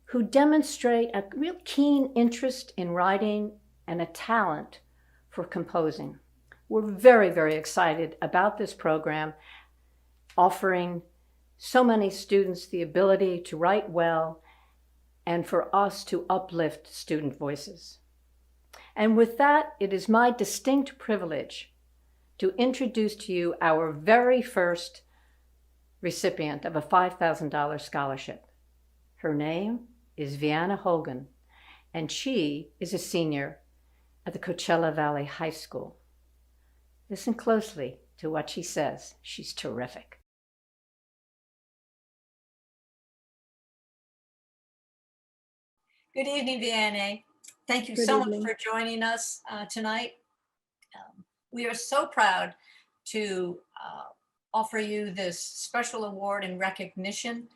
who demonstrate a real keen interest in writing and a talent for composing. We're very, very excited about this program, offering so many students the ability to write well and for us to uplift student voices. And with that, it is my distinct privilege to introduce to you our very first recipient of a $5,000 scholarship. Her name is Vianney Hogan, and she is a senior at the Coachella Valley High School. Listen closely to what she says. She's terrific. Good evening, Vianney. Thank you Good so much evening. for joining us tonight. We are so proud to offer you this special award in recognition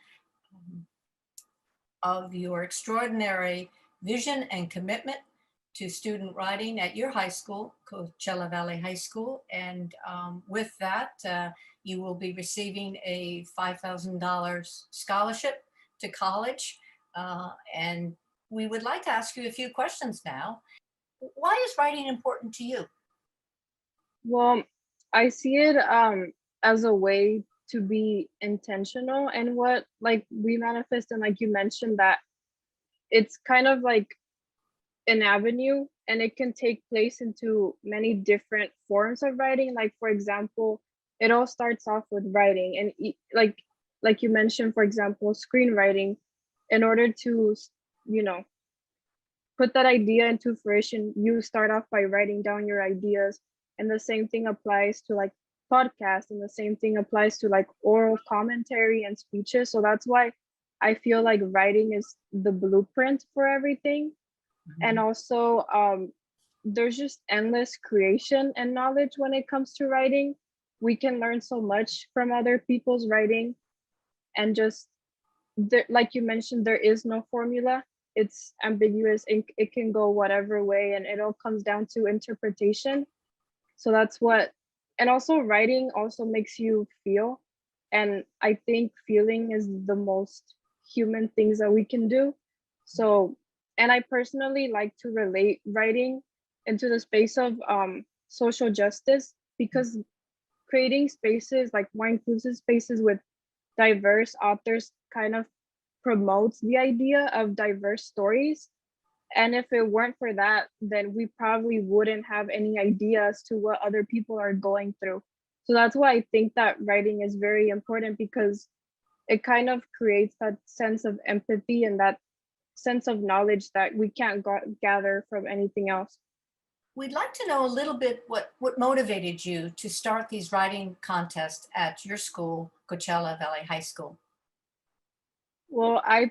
of your extraordinary vision and commitment to student writing at your high school, Coachella Valley High School. And with that, you will be receiving a $5,000 scholarship to college. And we would like to ask you a few questions now. Why is writing important to you? Well, I see it as a way to be intentional and what like we manifest, and like you mentioned that it's kind of like an avenue and it can take place into many different forms of writing. Like for example, it all starts off with writing and like you mentioned, for example, screenwriting. In order to, you know, put that idea into fruition, you start off by writing down your ideas. And the same thing applies to like podcasts, and the same thing applies to like oral commentary and speeches. So that's why I feel like writing is the blueprint for everything. And also there's just endless creation and knowledge when it comes to writing. We can learn so much from other people's writing, and just there, like you mentioned, there is no formula. It's ambiguous and it can go whatever way, and it all comes down to interpretation. So that's what, and also writing also makes you feel, and I think feeling is the most human things that we can do. So, and I personally like to relate writing into the space of social justice, because creating spaces like more inclusive spaces with diverse authors kind of promotes the idea of diverse stories. And if it weren't for that, then we probably wouldn't have any ideas to what other people are going through. So that's why I think that writing is very important, because it kind of creates that sense of empathy and that sense of knowledge that we can't gather from anything else. We'd like to know a little bit what motivated you to start these writing contests at your school, Coachella Valley High School. Well, I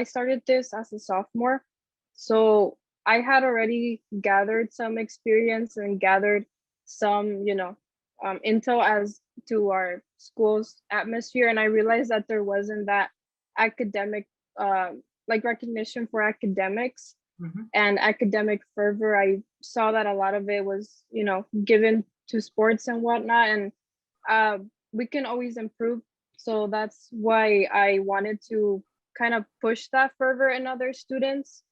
started this as a sophomore. So I had already gathered some experience and gathered some, intel as to our school's atmosphere. And I realized that there wasn't that academic, like recognition for academics and academic fervor. I saw that a lot of it was, given to sports and whatnot. And we can always improve. So that's why I wanted to kind of push that fervor in other students,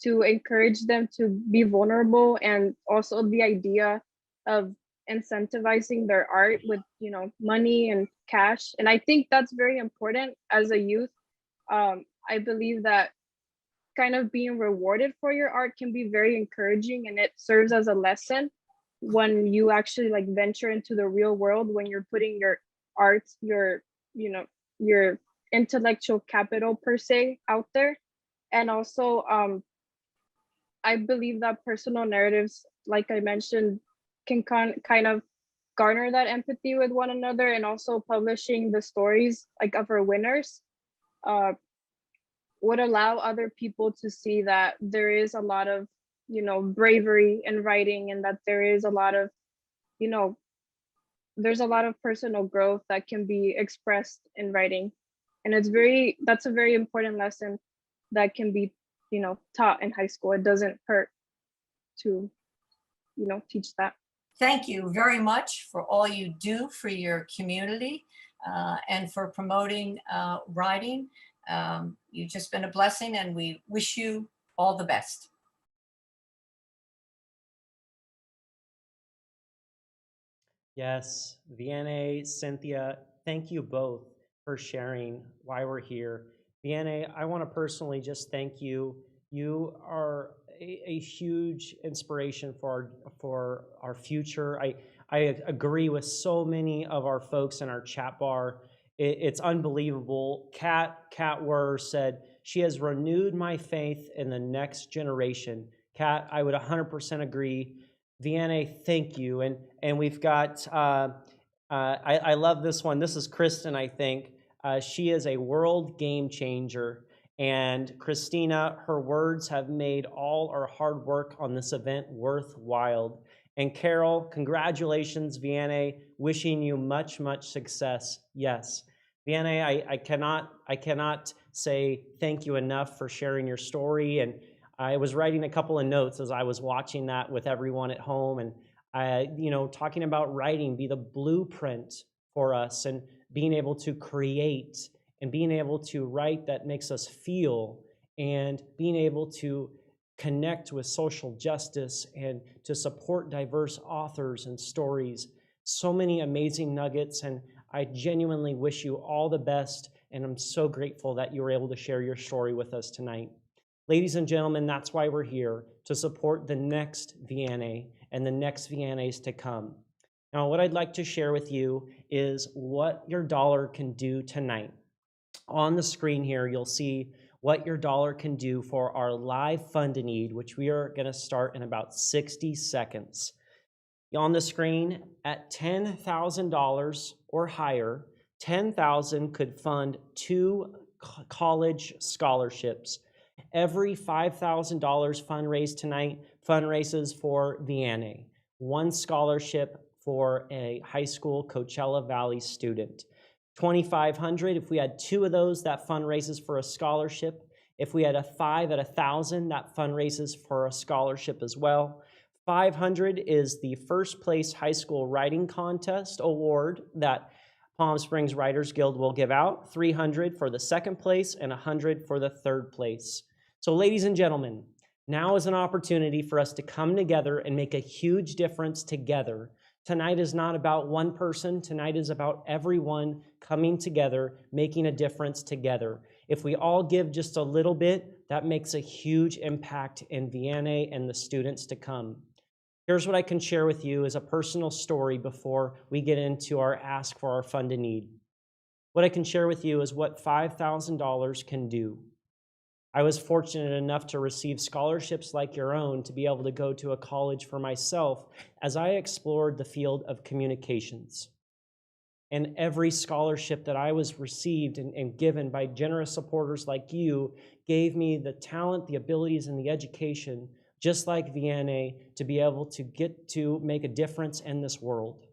to encourage them to be vulnerable, and also the idea of incentivizing their art with money and cash. And I think that's very important as a youth. I believe that kind of being rewarded for your art can be very encouraging, and it serves as a lesson when you actually like venture into the real world, when you're putting your art, your intellectual capital per se out there. And also I believe that personal narratives, like I mentioned, can kind of garner that empathy with one another. And also publishing the stories like of our winners would allow other people to see that there is a lot of bravery in writing, and that there is a lot of there's a lot of personal growth that can be expressed in writing. And that's a very important lesson that can be taught in high school. It doesn't hurt to teach that. Thank you very much for all you do for your community and for promoting writing. You've just been a blessing, and we wish you all the best. Yes, Vianney, Cynthia, thank you both for sharing why we're here. Vianney, I want to personally just thank you. You are a huge inspiration for our future. I agree with so many of our folks in our chat bar. It's unbelievable. Kat Werr said, she has renewed my faith in the next generation. Kat, I would 100% agree. Vianney, thank you. And we've got, I love this one. This is Kristen, I think. She is a world game changer. And Christina, her words have made all our hard work on this event worthwhile. And Carol, congratulations, Vianney. Wishing you much, much success. Yes. Vianney, I cannot say thank you enough for sharing your story. And I was writing a couple of notes as I was watching that with everyone at home. And talking about writing be the blueprint for us, and being able to create and being able to write that makes us feel, and being able to connect with social justice and to support diverse authors and stories. So many amazing nuggets, and I genuinely wish you all the best, and I'm so grateful that you were able to share your story with us tonight. Ladies and gentlemen, that's why we're here, to support the next Vianney and the next Vianneys to come. Now, what I'd like to share with you is what your dollar can do tonight. On the screen here, you'll see what your dollar can do for our live Fund-a-Need, which we are going to start in about 60 seconds. On the screen, at $10,000 or higher, $10,000 could fund 2 college scholarships. Every $5,000 fundraised tonight fundraises for Vianney, 1 scholarship for a high school Coachella Valley student. $2,500, if we had 2 of those, that fundraises for a scholarship. If we had a 5 at 1,000, that fundraises for a scholarship as well. $500 is the first place high school writing contest award that Palm Springs Writers Guild will give out. $300 for the second place and $100 for the third place. So ladies and gentlemen, now is an opportunity for us to come together and make a huge difference together. Tonight is not about one person. Tonight is about everyone coming together, making a difference together. If we all give just a little bit, that makes a huge impact in Vianney and the students to come. Here's what I can share with you as a personal story before we get into our ask for our Fund-a-Need. What I can share with you is what $5,000 can do. I was fortunate enough to receive scholarships like your own to be able to go to a college for myself as I explored the field of communications. And every scholarship that I was received and given by generous supporters like you gave me the talent, the abilities, and the education, just like Vianney, to be able to get to make a difference in this world.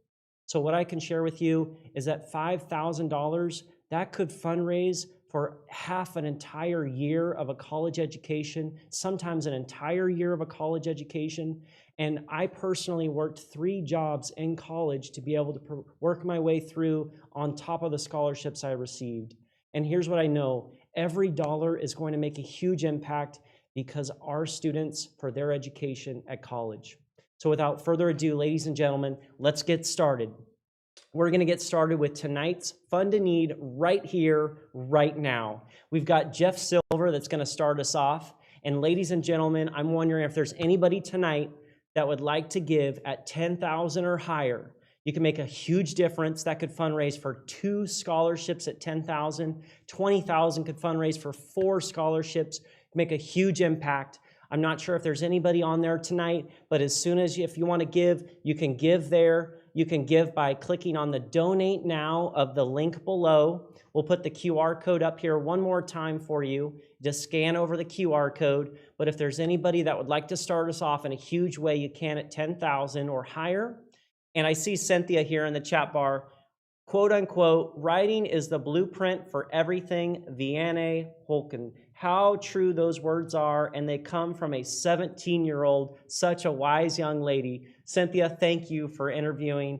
So what I can share with you is that $5,000, that could fundraise for half an entire year of a college education, sometimes an entire year of a college education. And I personally worked 3 jobs in college to be able to work my way through on top of the scholarships I received. And here's what I know. Every dollar is going to make a huge impact because our students, for their education at college. So without further ado, ladies and gentlemen, let's get started. We're going to get started with tonight's Fund-a-Need right here, right now. We've got Jeff Silver that's going to start us off. And ladies and gentlemen, I'm wondering if there's anybody tonight that would like to give at $10,000 or higher. You can make a huge difference. That could fundraise for 2 scholarships at $10,000. $20,000 could fundraise for 4 scholarships, make a huge impact. I'm not sure if there's anybody on there tonight, but as soon as if you want to give, you can give there. You can give by clicking on the Donate Now of the link below. We'll put the QR code up here one more time for you. Just scan over the QR code. But if there's anybody that would like to start us off in a huge way, you can at $10,000 or higher. And I see Cynthia here in the chat bar, quote unquote, writing is the blueprint for everything, Vianney Holken. How true those words are, and they come from a 17-year-old, such a wise young lady. Cynthia, thank you for interviewing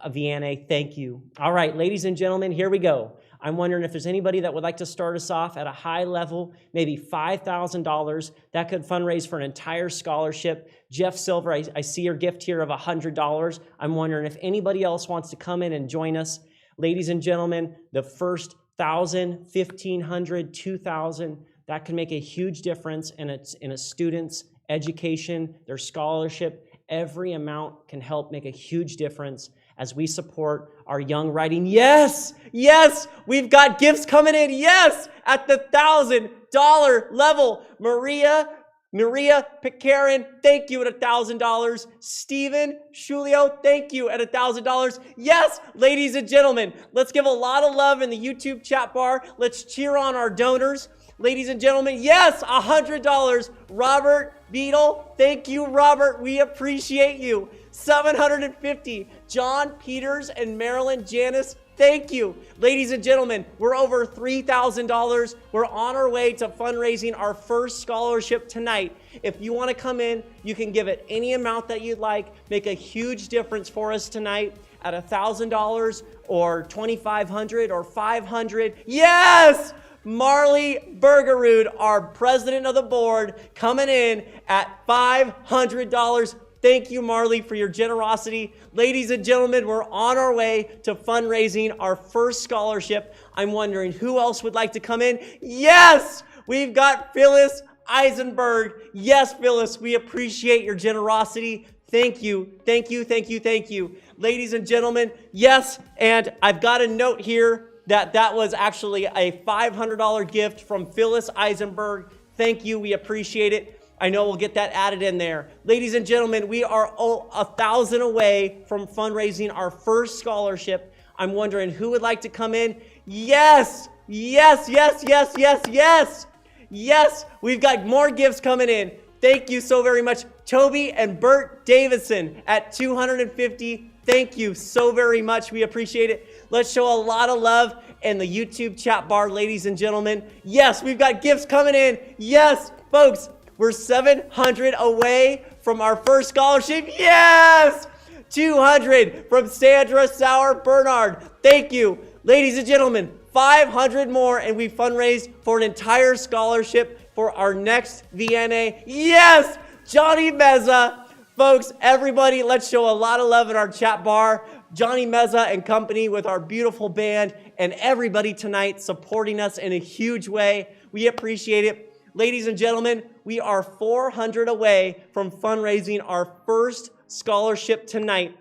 Vianney. Thank you. All right, ladies and gentlemen, here we go. I'm wondering if there's anybody that would like to start us off at a high level, maybe $5,000. That could fundraise for an entire scholarship. Jeff Silver, I see your gift here of $100. I'm wondering if anybody else wants to come in and join us. Ladies and gentlemen, the first 1,000, 1,500, 2,000, that can make a huge difference in a student's education, their scholarship. Every amount can help make a huge difference as we support our young writing. Yes, yes, we've got gifts coming in. Yes, at the $1,000 level. Maria Picarin, thank you at $1,000. Stephen Shulio, thank you at $1,000. Yes, ladies and gentlemen, let's give a lot of love in the YouTube chat bar. Let's cheer on our donors. Ladies and gentlemen, yes, $100. Robert Beadle, thank you, Robert. We appreciate you. $750. John Peters and Marilyn Janice, thank you. Ladies and gentlemen, we're over $3,000. We're on our way to fundraising our first scholarship tonight. If you want to come in, you can give it any amount that you'd like. Make a huge difference for us tonight at $1,000 or $2,500 or $500. Yes! Marley Bergerud, our president of the board, coming in at $500. Thank you, Marley, for your generosity. Ladies and gentlemen, we're on our way to fundraising our first scholarship. I'm wondering who else would like to come in. Yes, we've got Phyllis Eisenberg. Yes, Phyllis, we appreciate your generosity. Thank you, thank you, thank you, thank you. Ladies and gentlemen, yes, and I've got a note here that was actually a $500 gift from Phyllis Eisenberg. Thank you, we appreciate it. I know we'll get that added in there. Ladies and gentlemen, we are 1,000 away from fundraising our first scholarship. I'm wondering who would like to come in. Yes, yes, yes, yes, yes, yes. Yes, we've got more gifts coming in. Thank you so very much. Toby and Bert Davidson at $250. Thank you so very much. We appreciate it. Let's show a lot of love in the YouTube chat bar, ladies and gentlemen. Yes, we've got gifts coming in. Yes, folks, we're 700 away from our first scholarship. Yes! 200 from Sandra Sauer Bernard. Thank you. Ladies and gentlemen, 500 more and we fundraised for an entire scholarship for our next VNA. Yes! Johnny Meza. Folks, everybody, let's show a lot of love in our chat bar. Johnny Meza and company with our beautiful band and everybody tonight supporting us in a huge way. We appreciate it. Ladies and gentlemen, we are 400 away from fundraising our first scholarship tonight.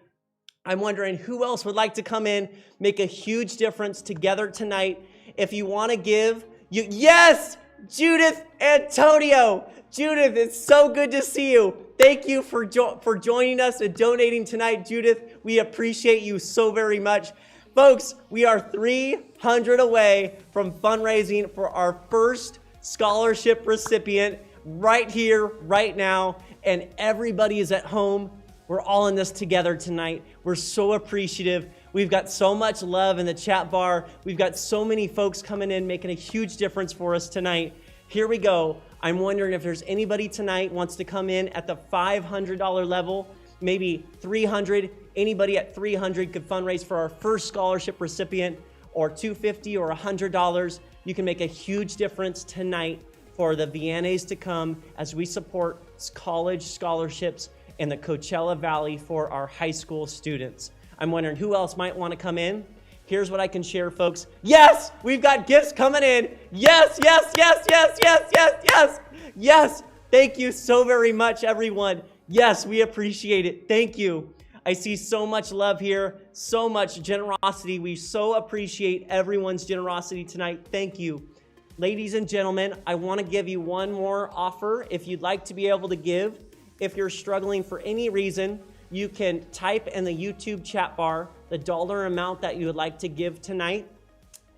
I'm wondering who else would like to come in, make a huge difference together tonight. If you want to give, yes, Judith Antonio. Judith, it's so good to see you. Thank you for joining us and donating tonight, Judith. We appreciate you so very much. Folks, we are 300 away from fundraising for our first scholarship recipient right here, right now, and everybody is at home. We're all in this together tonight. We're so appreciative. We've got so much love in the chat bar. We've got so many folks coming in, making a huge difference for us tonight. Here we go. I'm wondering if there's anybody tonight wants to come in at the $500 level, maybe $300. Anybody at $300 could fundraise for our first scholarship recipient, or $250 or $100. You can make a huge difference tonight for the VNAs to come as we support college scholarships in the Coachella Valley for our high school students. I'm wondering who else might want to come in. Here's what I can share, folks. Yes, we've got gifts coming in. Yes, yes, yes, yes, yes, yes, yes, yes. Thank you so very much, everyone. Yes, we appreciate it. Thank you. I see so much love here, so much generosity. We so appreciate everyone's generosity tonight. Thank you. Ladies and gentlemen, I want to give you one more offer. If you'd like to be able to give, if you're struggling for any reason, you can type in the YouTube chat bar the dollar amount that you would like to give tonight.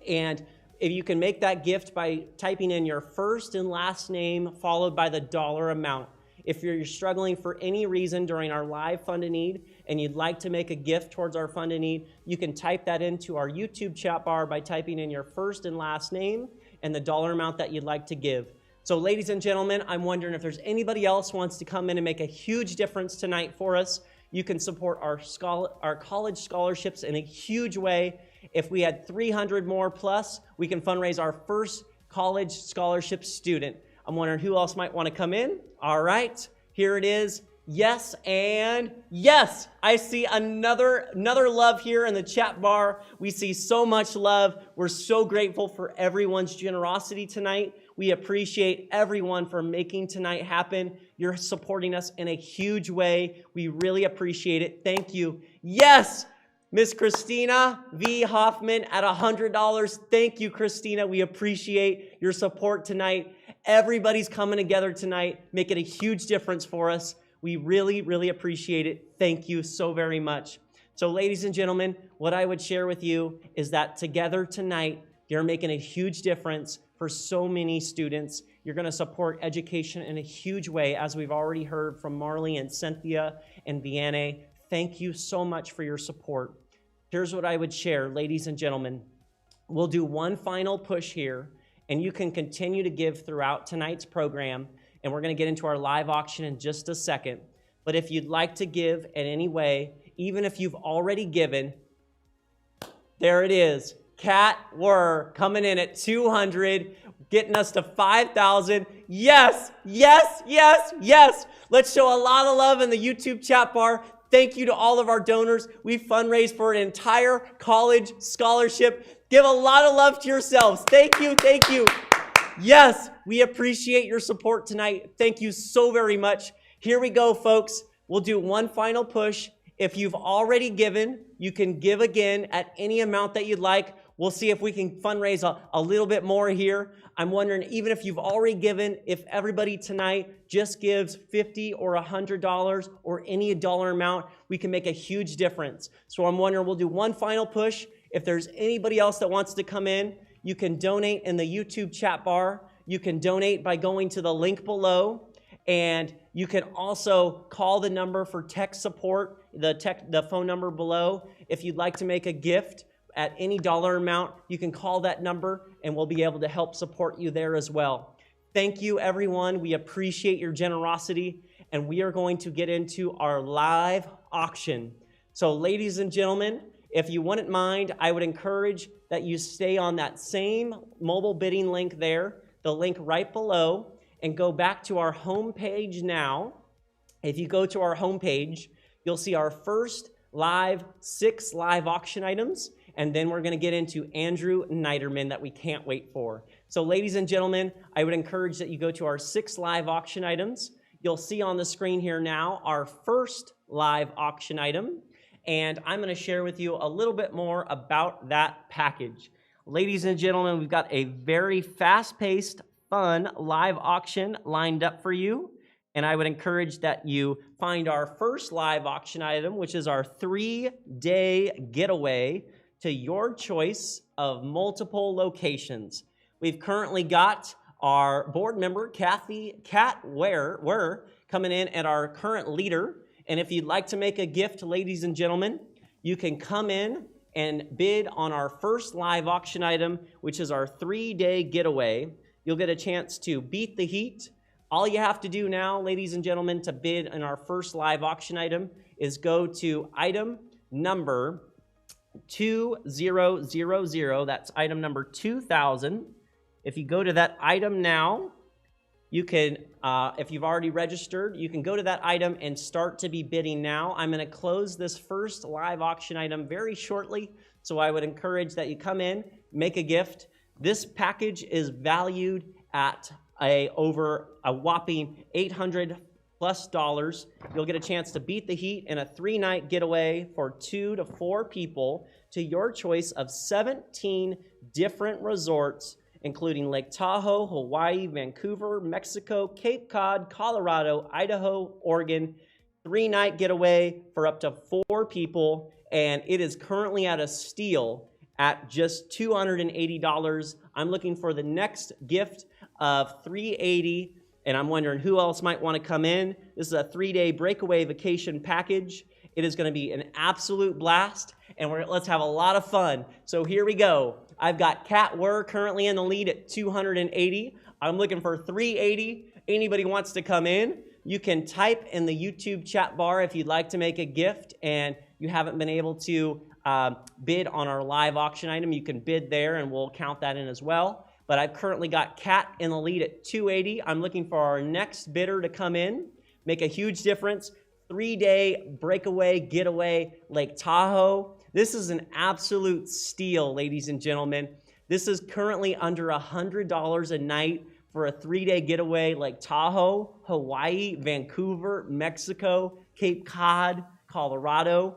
And if you can make that gift by typing in your first and last name followed by the dollar amount. If you're struggling for any reason during our live Fund a Need and you'd like to make a gift towards our Fund a Need, you can type that into our YouTube chat bar by typing in your first and last name and the dollar amount that you'd like to give. So ladies and gentlemen, I'm wondering if there's anybody else who wants to come in and make a huge difference tonight for us. You can support our college scholarships in a huge way. If we had 300 more plus, we can fundraise our first college scholarship student. I'm wondering who else might want to come in. All right, here it is. Yes, and yes, I see another love here in the chat bar. We see so much love. We're so grateful for everyone's generosity tonight. We appreciate everyone for making tonight happen. You're supporting us in a huge way. We really appreciate it. Thank you. Yes, Miss Christina V. Hoffman at $100. Thank you, Christina. We appreciate your support tonight. Everybody's coming together tonight, making a huge difference for us. We really, really appreciate it. Thank you so very much. So ladies and gentlemen, what I would share with you is that together tonight, You're making a huge difference for so many students. You're going to support education in a huge way, as we've already heard from Marley and Cynthia and Vianney. Thank you so much for your support. Here's what I would share, ladies and gentlemen. We'll do one final push here, and you can continue to give throughout tonight's program, and we're going to get into our live auction in just a second. But if you'd like to give in any way, even if you've already given, there it is. Kat Wurr coming in at 200, getting us to 5,000. Yes, yes, yes, yes. Let's show a lot of love in the YouTube chat bar. Thank you to all of our donors. We fundraised for an entire college scholarship. Give a lot of love to yourselves. Thank you, thank you. Yes, we appreciate your support tonight. Thank you so very much. Here we go, folks. We'll do one final push. If you've already given, you can give again at any amount that you'd like. We'll see if we can fundraise a little bit more here. I'm wondering, even if you've already given, if everybody tonight just gives $50 or $100 or any dollar amount, we can make a huge difference. So I'm wondering, we'll do one final push. If there's anybody else that wants to come in, you can donate in the YouTube chat bar. You can donate by going to the link below. And you can also call the number for tech support, the phone number below. If you'd like to make a gift at any dollar amount, you can call that number and we'll be able to help support you there as well. Thank you, everyone. We appreciate your generosity, and we are going to get into our live auction. So, ladies and gentlemen, if you wouldn't mind, I would encourage that you stay on that same mobile bidding link there, the link right below, and go back to our homepage now. If you go to our homepage, you'll see our first six live auction items, and then we're going to get into Andrew Niederman that we can't wait for. So, ladies and gentlemen, I would encourage that you go to our 6 live auction items. You'll see on the screen here now our first live auction item, and I'm going to share with you a little bit more about that package. Ladies and gentlemen, we've got a very fast-paced, fun live auction lined up for you, and I would encourage that you find our first live auction item, which is our 3-day getaway to your choice of multiple locations. We've currently got our board member, Kat Wurr, coming in at our current leader. And if you'd like to make a gift, ladies and gentlemen, you can come in and bid on our first live auction item, which is our 3-day getaway. You'll get a chance to beat the heat. All you have to do now, ladies and gentlemen, to bid on our first live auction item is go to item number 2000. That's item number 2000. If you go to that item now, you can, if you've already registered, you can go to that item and start to be bidding now. I'm going to close this first live auction item very shortly, so I would encourage that you come in, make a gift. This package is valued at over a whopping $800+ dollars. You'll get a chance to beat the heat in a 3-night getaway for 2 to 4 people to your choice of 17 different resorts, including Lake Tahoe, Hawaii, Vancouver, Mexico, Cape Cod, Colorado, Idaho, Oregon. 3-night getaway for up to 4 people, and it is currently at a steal at just $280. I'm looking for the next gift of $380, and I'm wondering who else might want to come in. This is a 3-day breakaway vacation package. It is going to be an absolute blast, and let's have a lot of fun. So here we go. I've got Kat Wurr currently in the lead at 280. I'm looking for 380. Anybody wants to come in, you can type in the YouTube chat bar if you'd like to make a gift and you haven't been able to bid on our live auction item. You can bid there and we'll count that in as well. But I've currently got Kat in the lead at 280. I'm looking for our next bidder to come in, make a huge difference. 3-day breakaway, getaway, Lake Tahoe. This is an absolute steal, ladies and gentlemen. This is currently under $100 a night for a 3-day getaway, Lake Tahoe, Hawaii, Vancouver, Mexico, Cape Cod, Colorado.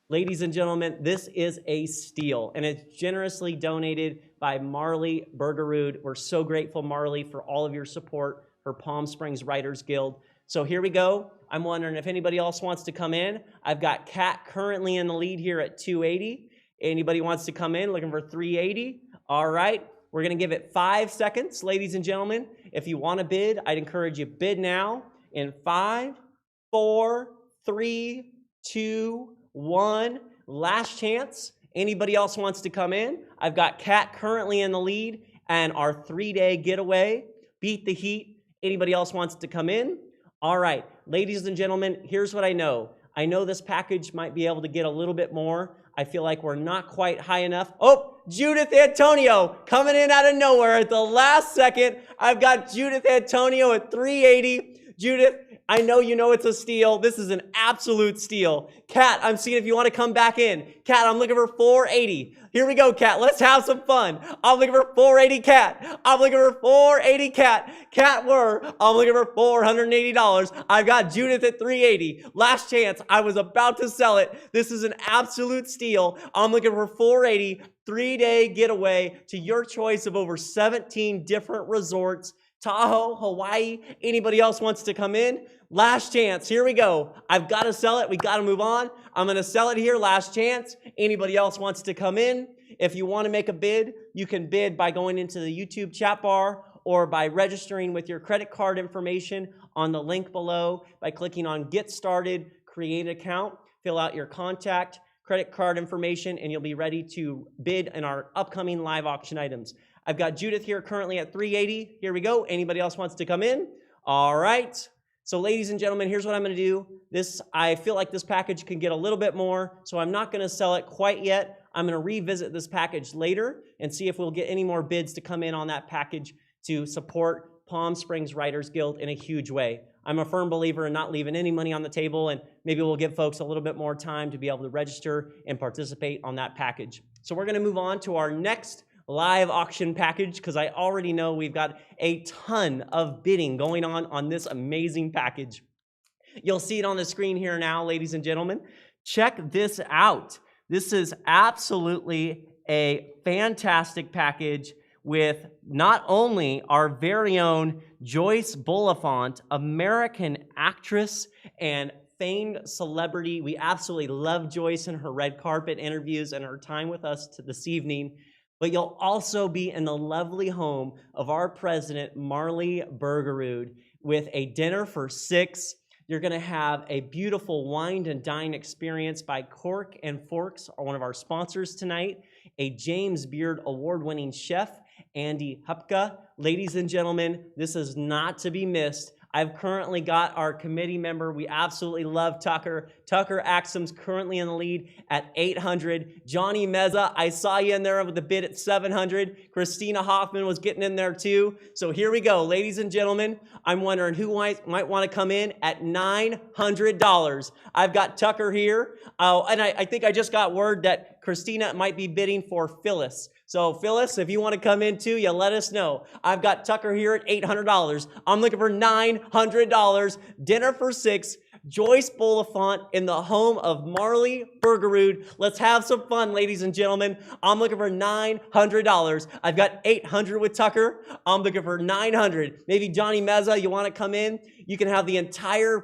Ladies and gentlemen, this is a steal, and it's generously donated by Marley Bergerud. We're so grateful, Marley, for all of your support for Palm Springs Writers Guild. So here we go. I'm wondering if anybody else wants to come in. I've got Kat currently in the lead here at 280. Anybody wants to come in looking for 380? All right, we're gonna give it 5 seconds, ladies and gentlemen. If you want to bid, I'd encourage you bid now in 5, 4, 3, 2, 1. Last chance. Anybody else wants to come in? I've got Kat currently in the lead and our 3-day getaway, Beat the Heat. Anybody else wants to come in? All right, ladies and gentlemen, here's what I know. I know this package might be able to get a little bit more. I feel like we're not quite high enough. Oh, Judith Antonio coming in out of nowhere at the last second. I've got Judith Antonio at 380. Judith, I know you know it's a steal. This is an absolute steal. Kat, I'm seeing if you want to come back in. Kat, I'm looking for 480. Here we go, Kat. Let's have some fun. I'm looking for 480, Kat. I'm looking for 480, Kat. Kat, I'm looking for $480. I've got Judith at 380. Last chance. I was about to sell it. This is an absolute steal. I'm looking for 480. 3-day getaway to your choice of over 17 different resorts. Tahoe, Hawaii. Anybody else wants to come in? Last chance. Here we go. I've got to sell it. We got to move on. I'm going to sell it here. Last chance. Anybody else wants to come in? If you want to make a bid, you can bid by going into the YouTube chat bar or by registering with your credit card information on the link below by clicking on Get Started, Create an Account, fill out your contact, credit card information, and you'll be ready to bid in our upcoming live auction items. I've got Judith here currently at 380. Here we go. Anybody else wants to come in? All right. So ladies and gentlemen, here's what I'm going to do. I feel like this package can get a little bit more, so I'm not going to sell it quite yet. I'm going to revisit this package later and see if we'll get any more bids to come in on that package to support Palm Springs Writers Guild in a huge way. I'm a firm believer in not leaving any money on the table, and maybe we'll give folks a little bit more time to be able to register and participate on that package. So we're going to move on to our next live auction package because I already know we've got a ton of bidding going on this amazing package. You'll see it on the screen here now, ladies and gentlemen. Check this out. This is absolutely a fantastic package with not only our very own Joyce Bulifant, American actress and famed celebrity. We absolutely love Joyce and her red carpet interviews and her time with us this evening. But you'll also be in the lovely home of our president, Marley Bergerud, with a dinner for 6. You're going to have a beautiful wine and dine experience by Cork and Forks, one of our sponsors tonight, a James Beard award-winning chef, Andy Hupka. Ladies and gentlemen, this is not to be missed. I've currently got our committee member. We absolutely love Tucker. Tucker Axum's currently in the lead at 800. Johnny Meza, I saw you in there with the bid at 700. Christina Hoffman was getting in there too. So here we go, ladies and gentlemen. I'm wondering who might want to come in at $900. I've got Tucker here. And I think I just got word that Christina might be bidding for Phyllis. So Phyllis, if you want to come in too, you let us know. I've got Tucker here at $800. I'm looking for $900. Dinner for 6. Joyce Bulifant in the home of Marley Bergerud. Let's have some fun, ladies and gentlemen. I'm looking for $900. I've got 800 with Tucker. I'm looking for 900. Maybe Johnny Meza, you want to come in? You can have the entire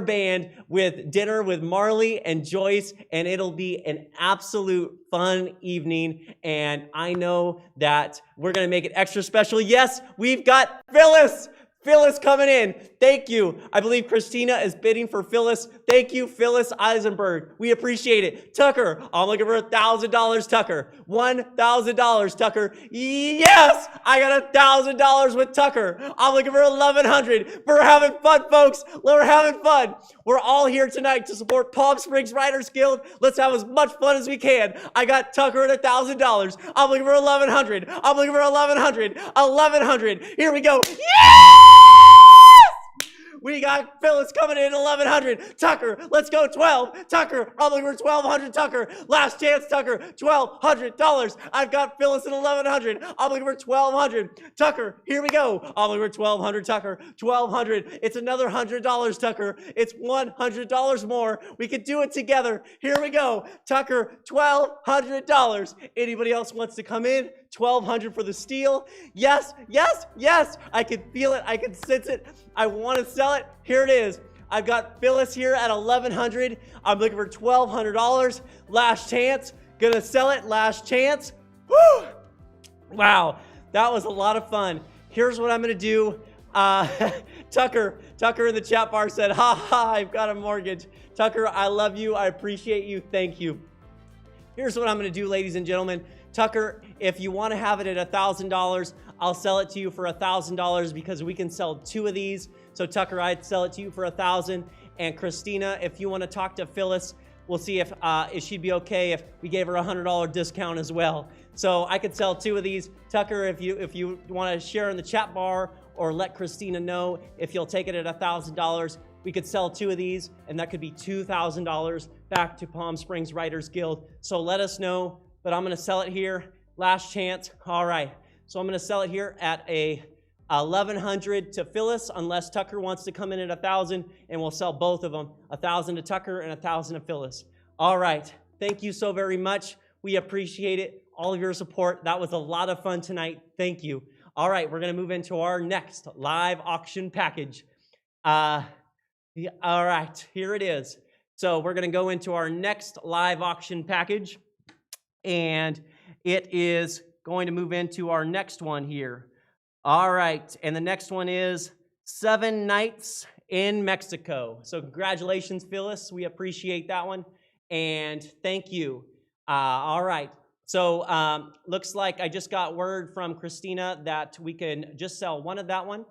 band with dinner with Marley and Joyce, and it'll be an absolute fun evening. And I know that we're going to make it extra special. Yes, we've got Phyllis. Phyllis coming in. Thank you. I believe Christina is bidding for Phyllis. Thank you, Phyllis Eisenberg. We appreciate it. Tucker, I'm looking for $1,000, Tucker. $1,000, Tucker. Yes, I got $1,000 with Tucker. I'm looking for $1,100. We're having fun, folks. We're having fun. We're all here tonight to support Palm Springs Writers Guild. Let's have as much fun as we can. I got Tucker at $1,000. I'm looking for $1,100. I'm looking for $1,100. $1,100. Here we go. Yeah! We got Phyllis coming in at $1,100. Tucker, let's go 12. Tucker, I'm looking for $1,200. Tucker, last chance, Tucker, $1,200. I've got Phyllis at $1,100. I'm looking for $1,200. Tucker, here we go. I'm looking for $1,200. Tucker, $1,200. It's another $100, Tucker. It's $100 more. We can do it together. Here we go. Tucker, $1,200. Anybody else wants to come in? $1,200 for the steal. Yes, yes, yes. I can feel it. I can sense it. I want to sell it. Here it is. I've got Phyllis here at $1,100. I'm looking for $1,200. Last chance. Gonna sell it. Last chance. Woo! Wow, that was a lot of fun. Here's what I'm gonna do. Tucker in the chat bar said, ha ha, I've got a mortgage. Tucker, I love you. I appreciate you. Thank you. Here's what I'm gonna do, ladies and gentlemen. Tucker, if you wanna have it at $1,000, I'll sell it to you for $1,000 because we can sell 2 of these. So Tucker, I'd sell it to you for $1,000. And Christina, if you wanna talk to Phyllis, we'll see if she'd be okay if we gave her a $100 discount as well. So I could sell 2 of these. Tucker, if you wanna share in the chat bar or let Christina know if you'll take it at $1,000, we could sell 2 of these, and that could be $2,000 back to Palm Springs Writers Guild. So let us know, but I'm gonna sell it here, last chance. All right, so I'm gonna sell it here at a $1,100 to Phyllis, unless Tucker wants to come in at $1,000, and we'll sell both of them, $1,000 to Tucker and $1,000 to Phyllis. All right, thank you so very much. We appreciate it, all of your support. That was a lot of fun tonight. Thank you. All right, we're gonna move into our next live auction package. All right, here it is. So we're gonna go into our next live auction package, and it is going to move into our next one here. All right, and the next one is 7 nights in Mexico. So congratulations, Phyllis. We appreciate that one, and thank you. All right, so looks like I just got word from Christina that we can just sell one of that one.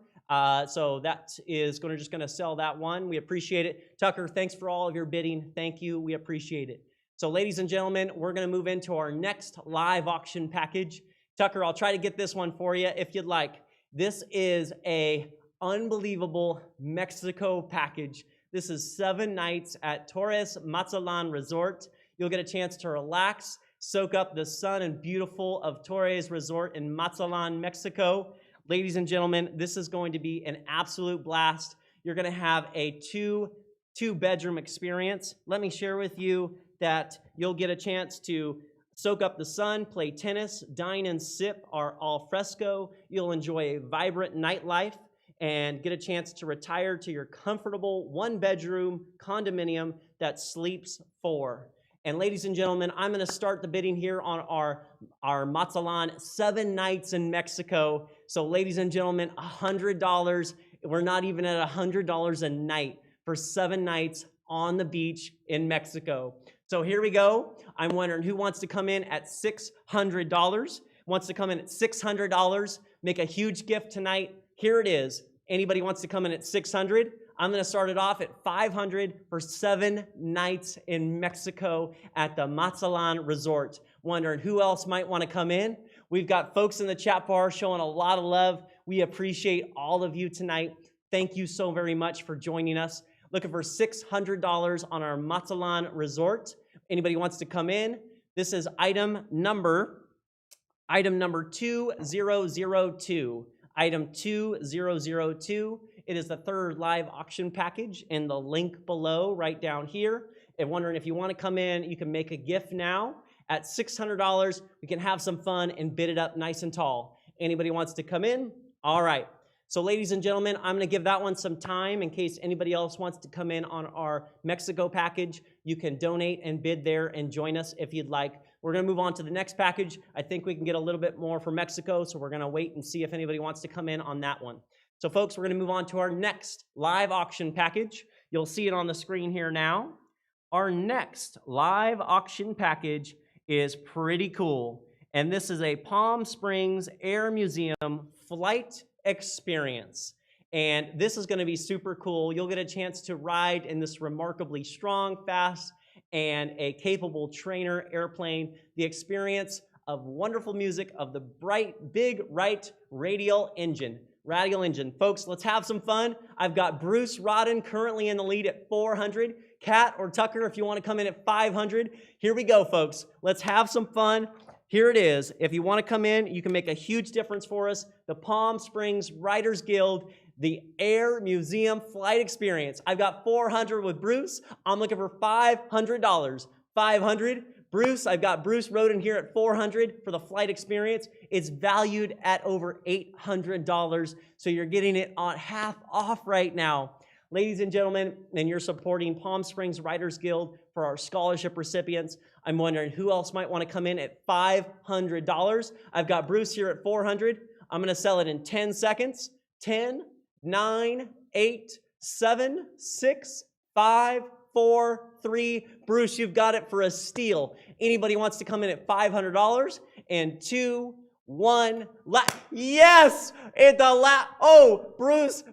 So that is just gonna sell that one. We appreciate it. Tucker, thanks for all of your bidding. Thank you, we appreciate it. So ladies and gentlemen, we're gonna move into our next live auction package. Tucker, I'll try to get this one for you if you'd like. This is a unbelievable Mexico package. This is 7 nights at Torres Mazatlan Resort. You'll get a chance to relax, soak up the sun and beautiful of Torres Resort in Mazatlan, Mexico. Ladies and gentlemen, this is going to be an absolute blast. You're gonna have a two-bedroom experience. Let me share with you that you'll get a chance to soak up the sun, play tennis, dine and sip our al fresco. You'll enjoy a vibrant nightlife and get a chance to retire to your comfortable 1-bedroom condominium that sleeps 4. And ladies and gentlemen, I'm gonna start the bidding here on our Mazatlan 7 nights in Mexico. So ladies and gentlemen, $100. We're not even at $100 a night for 7 nights on the beach in Mexico. So here we go. I'm wondering who wants to come in at $600, wants to come in at $600, make a huge gift tonight. Here it is. Anybody wants to come in at 600? I'm gonna start it off at 500 for 7 nights in Mexico at the Mazatlan Resort. Wondering who else might wanna come in? We've got folks in the chat bar showing a lot of love. We appreciate all of you tonight. Thank you so very much for joining us. Looking for $600 on our Mazatlan Resort. Anybody wants to come in? This is item number 2002. Item 2002. It is the 3rd live auction package in the link below right down here. And wondering if you want to come in, you can make a gift now. At $600, we can have some fun and bid it up nice and tall. Anybody wants to come in? All right. So ladies and gentlemen, I'm gonna give that one some time in case anybody else wants to come in on our Mexico package. You can donate and bid there and join us if you'd like. We're gonna move on to the next package. I think we can get a little bit more for Mexico, so we're gonna wait and see if anybody wants to come in on that one. So folks, we're gonna move on to our next live auction package. You'll see it on the screen here now. Our next live auction package is pretty cool. And this is a Palm Springs Air Museum flight experience. And this is gonna be super cool. You'll get a chance to ride in this remarkably strong, fast, and a capable trainer airplane. The experience of wonderful music of the bright, big right radial engine. Folks, let's have some fun. I've got Bruce Rodden currently in the lead at 400. Kat or Tucker, if you wanna come in at 500. Here we go, folks. Let's have some fun. Here it is. If you want to come in, you can make a huge difference for us. The Palm Springs Writers Guild, the Air Museum Flight Experience. I've got 400 with Bruce. I'm looking for $500. 500. Bruce, I've got Bruce Roden here at 400 for the flight experience. It's valued at over $800, so you're getting it on half off right now. Ladies and gentlemen, and you're supporting Palm Springs Writers Guild for our scholarship recipients. I'm wondering who else might want to come in at $500. I've got Bruce here at 400. I'm going to sell it in 10 seconds. 10, 9, 8, 7, 6, 5, 4, 3. Bruce, you've got it for a steal. Anybody wants to come in at $500? And 2, 1. Yes!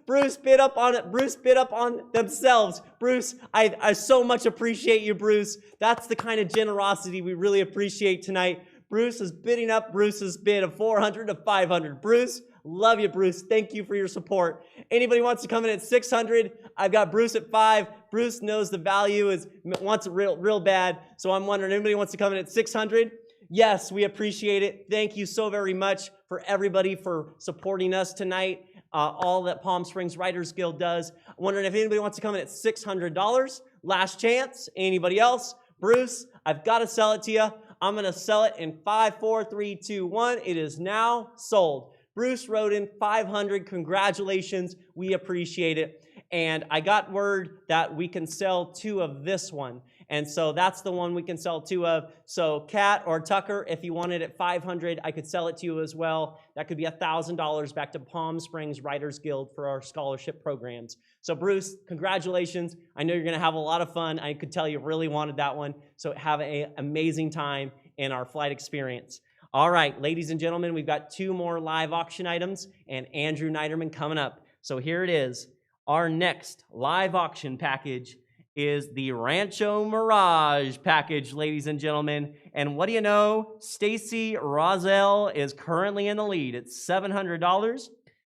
Bruce bid up on it. Bruce bid up on themselves. Bruce, I so much appreciate you, Bruce. That's the kind of generosity we really appreciate tonight. Bruce is bidding up Bruce's bid of 400 to 500. Bruce, love you, Bruce. Thank you for your support. Anybody wants to come in at 600? I've got Bruce at 5. Bruce knows the value wants it real bad. So I'm wondering, anybody wants to come in at 600? Yes, we appreciate it. Thank you so very much for everybody for supporting us tonight. All that Palm Springs Writers Guild does. I'm wondering if anybody wants to come in at $600. Last chance. Anybody else? Bruce, I've got to sell it to you. I'm going to sell it in 5, 4, 3, 2, 1. It is now sold. Bruce wrote in 500. Congratulations. We appreciate it. And I got word that we can sell 2 of this one. And so that's the one we can sell 2 of. So Kat or Tucker, if you want it at 500, I could sell it to you as well. That could be $1,000 back to Palm Springs Writers Guild for our scholarship programs. So Bruce, congratulations. I know you're going to have a lot of fun. I could tell you really wanted that one. So have an amazing time in our flight experience. All right, ladies and gentlemen, we've got 2 more live auction items and Andrew Niederman coming up. So here it is. Our next live auction package is the Rancho Mirage package, ladies and gentlemen. And what do you know? Stacy Roselle is currently in the lead. It's $700.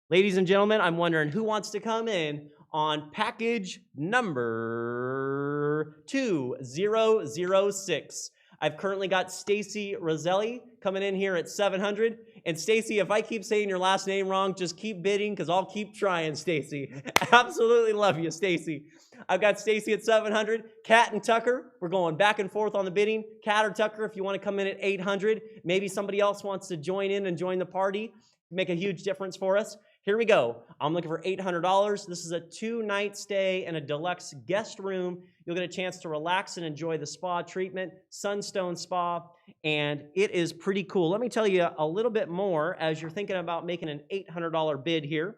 Ladies and gentlemen, I'm wondering who wants to come in on package number 2006. I've currently got Stacy Roselli coming in here at 700. And Stacy, if I keep saying your last name wrong, just keep bidding because I'll keep trying, Stacy. Absolutely love you, Stacy. I've got Stacy at 700. Kat and Tucker, we're going back and forth on the bidding. Kat or Tucker, if you want to come in at 800, maybe somebody else wants to join in and join the party, make a huge difference for us. Here we go. I'm looking for $800. This is a 2-night stay in a deluxe guest room. You'll get a chance to relax and enjoy the spa treatment, Sunstone Spa, and it is pretty cool. Let me tell you a little bit more as you're thinking about making an $800 bid here.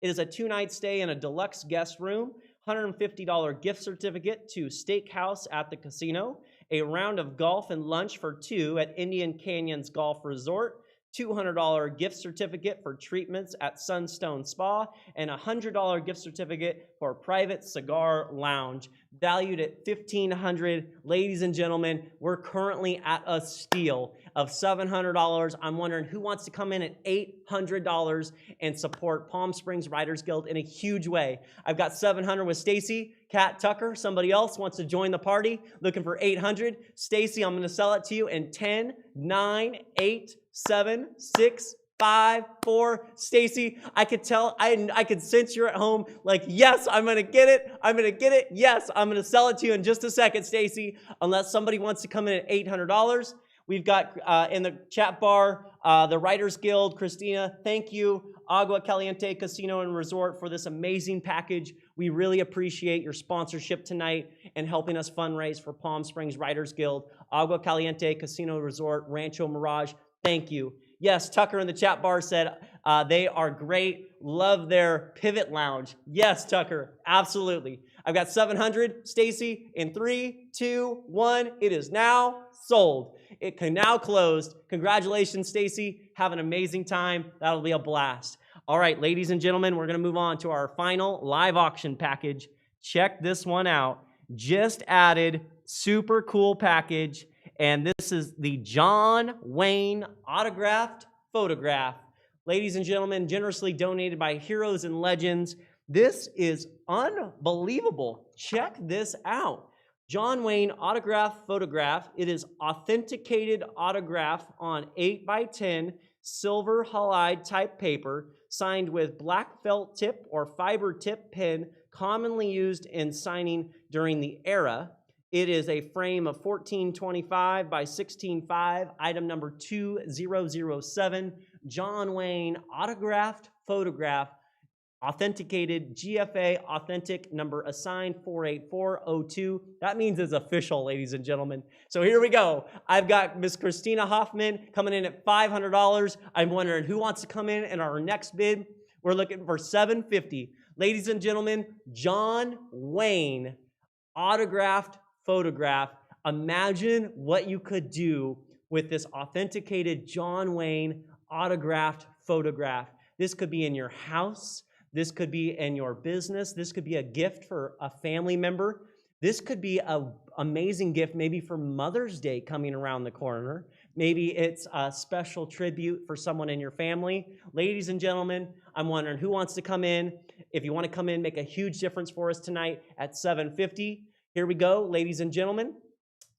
It is a 2-night stay in a deluxe guest room, $150 gift certificate to Steakhouse at the casino, a round of golf and lunch for 2 at Indian Canyons Golf Resort, $200 gift certificate for treatments at Sunstone Spa, and a $100 gift certificate for private cigar lounge, valued at $1,500. Ladies and gentlemen, we're currently at a steal of $700. I'm wondering who wants to come in at $800 and support Palm Springs Writers Guild in a huge way. I've got 700 with Stacy. Kat, Tucker, somebody else wants to join the party, looking for 800. Stacy, I'm going to sell it to you in 10, 9, 8, 7, 6, 5, 4. Stacy, I could tell, I could sense you're at home like, yes, I'm going to get it. I'm going to get it. Yes, I'm going to sell it to you in just a second, Stacy, unless somebody wants to come in at $800. We've got in the chat bar, the Writers Guild, Christina, thank you. Agua Caliente Casino and Resort for this amazing package. We really appreciate your sponsorship tonight and helping us fundraise for Palm Springs Writers Guild. Agua Caliente Casino Resort, Rancho Mirage, thank you. Yes, Tucker in the chat bar said they are great. Love their pivot lounge. Yes, Tucker, absolutely. I've got 700. Stacy, in 3, 2, 1, it is now sold. It can now closed. Congratulations, Stacy. Have an amazing time. That'll be a blast. All right, ladies and gentlemen, we're going to move on to our final live auction package. Check this one out. Just added, super cool package. And this is the John Wayne autographed photograph. Ladies and gentlemen, generously donated by Heroes and Legends. This is unbelievable. Check this out. John Wayne autograph photograph. It is authenticated autograph on 8x10 silver halide type paper, signed with black felt tip or fiber tip pen, commonly used in signing during the era. It is a frame of 1425 by 16.5, item number 2007, John Wayne autographed photograph. authenticated GFA authentic number assigned 48402. That means it's official, ladies and gentlemen. So here we go. I've got Miss Christina Hoffman coming in at $500. I'm wondering who wants to come in our next bid. We're looking for $750. Ladies and gentlemen, John Wayne autographed photograph. Imagine what you could do with this authenticated John Wayne autographed photograph. This could be in your house. This could be in your business. This could be a gift for a family member. This could be an amazing gift maybe for Mother's Day coming around the corner. Maybe it's a special tribute for someone in your family. Ladies and gentlemen, I'm wondering who wants to come in. If you want to come in, make a huge difference for us tonight at $750. Here we go, ladies and gentlemen.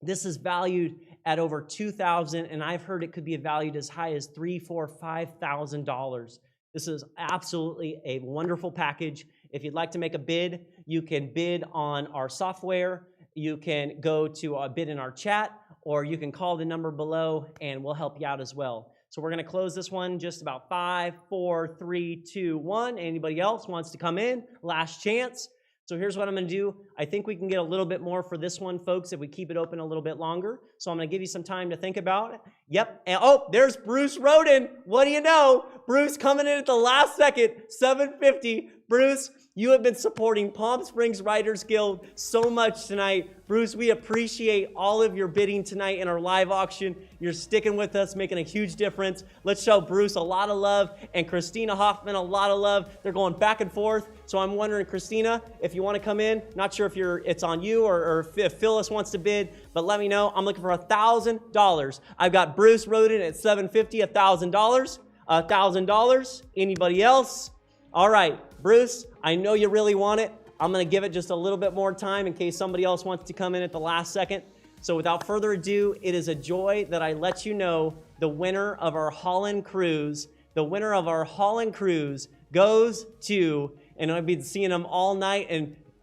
This is valued at over $2,000, and I've heard it could be valued as high as $3,000, $4,000, $5,000. This is absolutely a wonderful package. If you'd like to make a bid, you can bid on our software. You can go to a bid in our chat, or you can call the number below, and we'll help you out as well. So we're going to close this one just about 5, 4, 3, 2, 1. Anybody else wants to come in? Last chance. So here's what I'm going to do. I think we can get a little bit more for this one, folks, if we keep it open a little bit longer. So I'm going to give you some time to think about it. Yep. And, oh, there's Bruce Roden. What do you know? Bruce coming in at the last second, $750. Bruce, you have been supporting Palm Springs Writers Guild so much tonight. Bruce, we appreciate all of your bidding tonight in our live auction. You're sticking with us, making a huge difference. Let's show Bruce a lot of love and Christina Hoffman a lot of love. They're going back and forth. So I'm wondering, Christina, if you want to come in, not sure if it's on you or if Phyllis wants to bid, but let me know. I'm looking for $1,000. I've got Bruce Roden at $750, $1,000. $1,000. Anybody else? All right, Bruce, I know you really want it. I'm going to give it just a little bit more time in case somebody else wants to come in at the last second. So without further ado, it is a joy that I let you know the winner of our Holland Cruise. The winner of our Holland Cruise goes to, and I've been seeing them all night,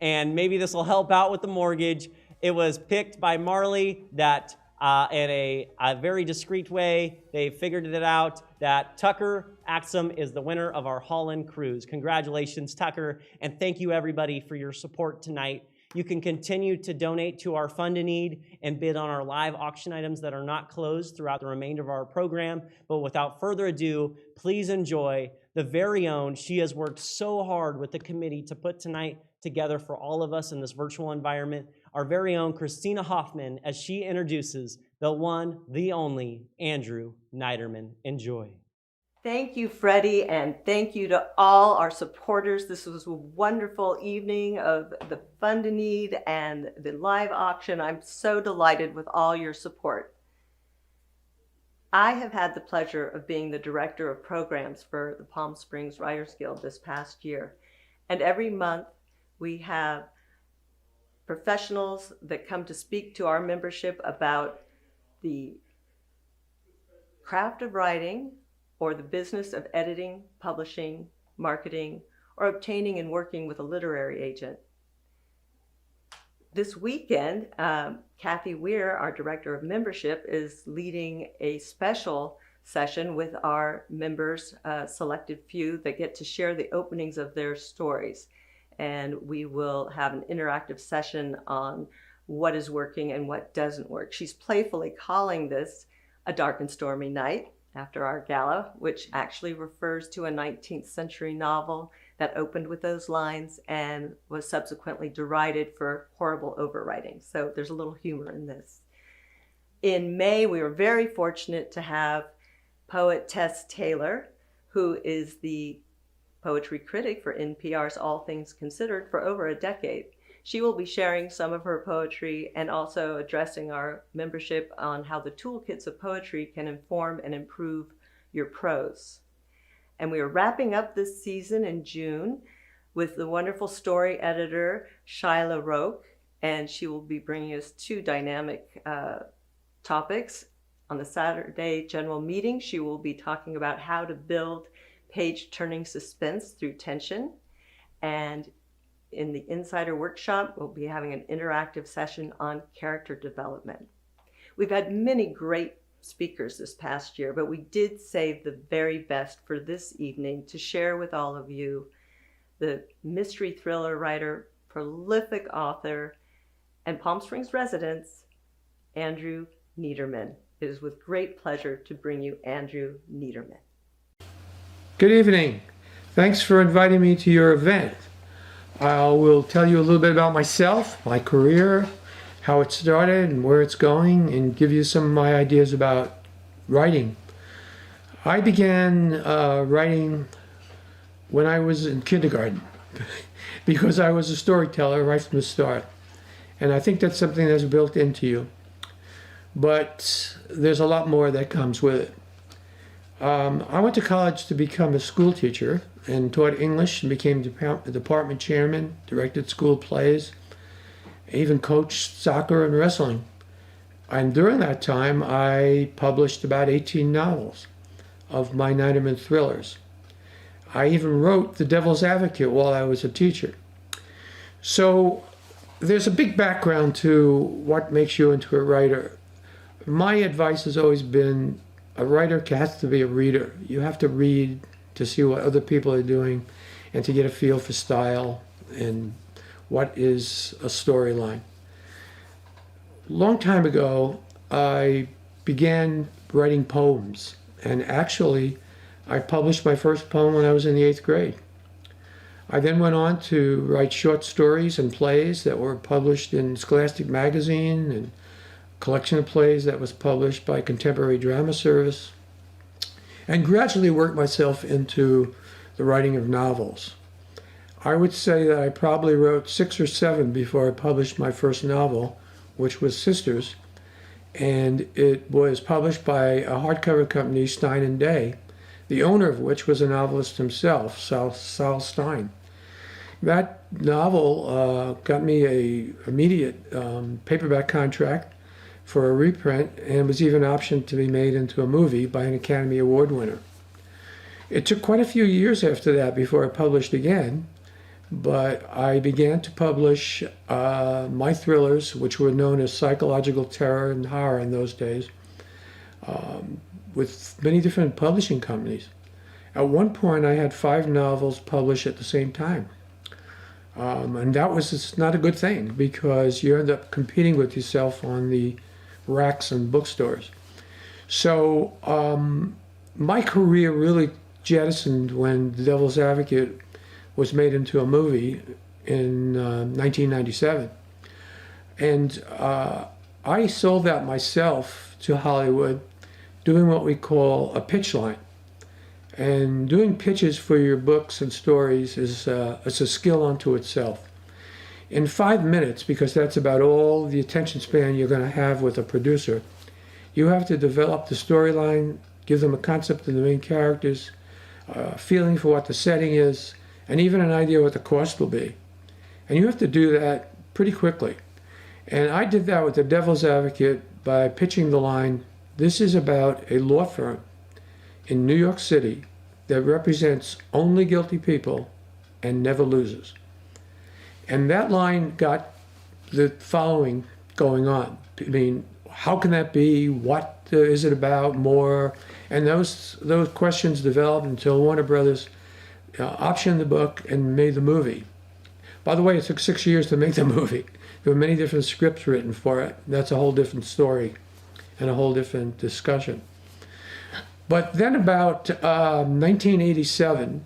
and maybe this will help out with the mortgage. It was picked by Marley that in a very discreet way, they figured it out that Tucker Axum is the winner of our Holland Cruise. Congratulations, Tucker, and thank you everybody for your support tonight. You can continue to donate to our Fund a Need and bid on our live auction items that are not closed throughout the remainder of our program. But without further ado, please enjoy the very own. She has worked so hard with the committee to put tonight together for all of us in this virtual environment. Our very own Christina Hoffman, as she introduces the one, the only Andrew Niederman. Enjoy. Thank you, Freddie, and thank you to all our supporters. This was a wonderful evening of the Fund a Need and the live auction. I'm so delighted with all your support. I have had the pleasure of being the director of programs for the Palm Springs Writers Guild this past year. And every month we have professionals that come to speak to our membership about the craft of writing, or the business of editing, publishing, marketing, or obtaining and working with a literary agent. This weekend, Kathy Weir, our Director of Membership, is leading a special session with our members, selected few that get to share the openings of their stories. And we will have an interactive session on what is working and what doesn't work. She's playfully calling this a dark and stormy night, after our gala, which actually refers to a 19th century novel that opened with those lines and was subsequently derided for horrible overwriting. So there's a little humor in this. In May, we were very fortunate to have poet Tess Taylor, who is the poetry critic for NPR's All Things Considered for over a decade. She will be sharing some of her poetry and also addressing our membership on how the toolkits of poetry can inform and improve your prose. And we are wrapping up this season in June with the wonderful story editor, Shyla Roque, and she will be bringing us two dynamic topics. On the Saturday general meeting, she will be talking about how to build page-turning suspense through tension. And in the Insider Workshop, we'll be having an interactive session on character development. We've had many great speakers this past year, but we did save the very best for this evening to share with all of you the mystery thriller writer, prolific author, and Palm Springs resident, Andrew Niederman. It is with great pleasure to bring you Andrew Niederman. Good evening. Thanks for inviting me to your event. I will tell you a little bit about myself, my career, how it started and where it's going, and give you some of my ideas about writing. I began writing when I was in kindergarten because I was a storyteller right from the start. And I think that's something that's built into you. But there's a lot more that comes with it. I went to college to become a school teacher and taught English and became department chairman, directed school plays, even coached soccer and wrestling. And during that time, I published about 18 novels of my Niederman thrillers. I even wrote The Devil's Advocate while I was a teacher. So there's a big background to what makes you into a writer. My advice has always been a writer has to be a reader. You have to read to see what other people are doing and to get a feel for style and what is a storyline. Long time ago, I began writing poems, and actually I published my first poem when I was in the 8th grade. I then went on to write short stories and plays that were published in Scholastic Magazine, and a collection of plays that was published by Contemporary Drama Service, and gradually worked myself into the writing of novels. I would say that I probably wrote 6 or 7 before I published my first novel, which was Sisters, and it was published by a hardcover company, Stein and Day, the owner of which was a novelist himself, Saul Stein. That novel got me an immediate paperback contract for a reprint and was even optioned to be made into a movie by an Academy Award winner. It took quite a few years after that before I published again, but I began to publish my thrillers, which were known as psychological terror and horror in those days, with many different publishing companies. At one point, I had 5 novels published at the same time. And that was not a good thing because you end up competing with yourself on the racks and bookstores. So my career really jettisoned when The Devil's Advocate was made into a movie in 1997. And I sold that myself to Hollywood doing what we call a pitch line. And doing pitches for your books and stories is it's a skill unto itself. In 5 minutes, because that's about all the attention span you're going to have with a producer, you have to develop the storyline, give them a concept of the main characters, a feeling for what the setting is, and even an idea what the cost will be. And you have to do that pretty quickly. And I did that with The Devil's Advocate by pitching the line, this is about a law firm in New York City that represents only guilty people and never loses. And that line got the following going on. I mean, how can that be? What is it about? More? And those questions developed until Warner Brothers optioned the book and made the movie. By the way, it took 6 years to make the movie. There were many different scripts written for it. That's a whole different story and a whole different discussion. But then about 1987,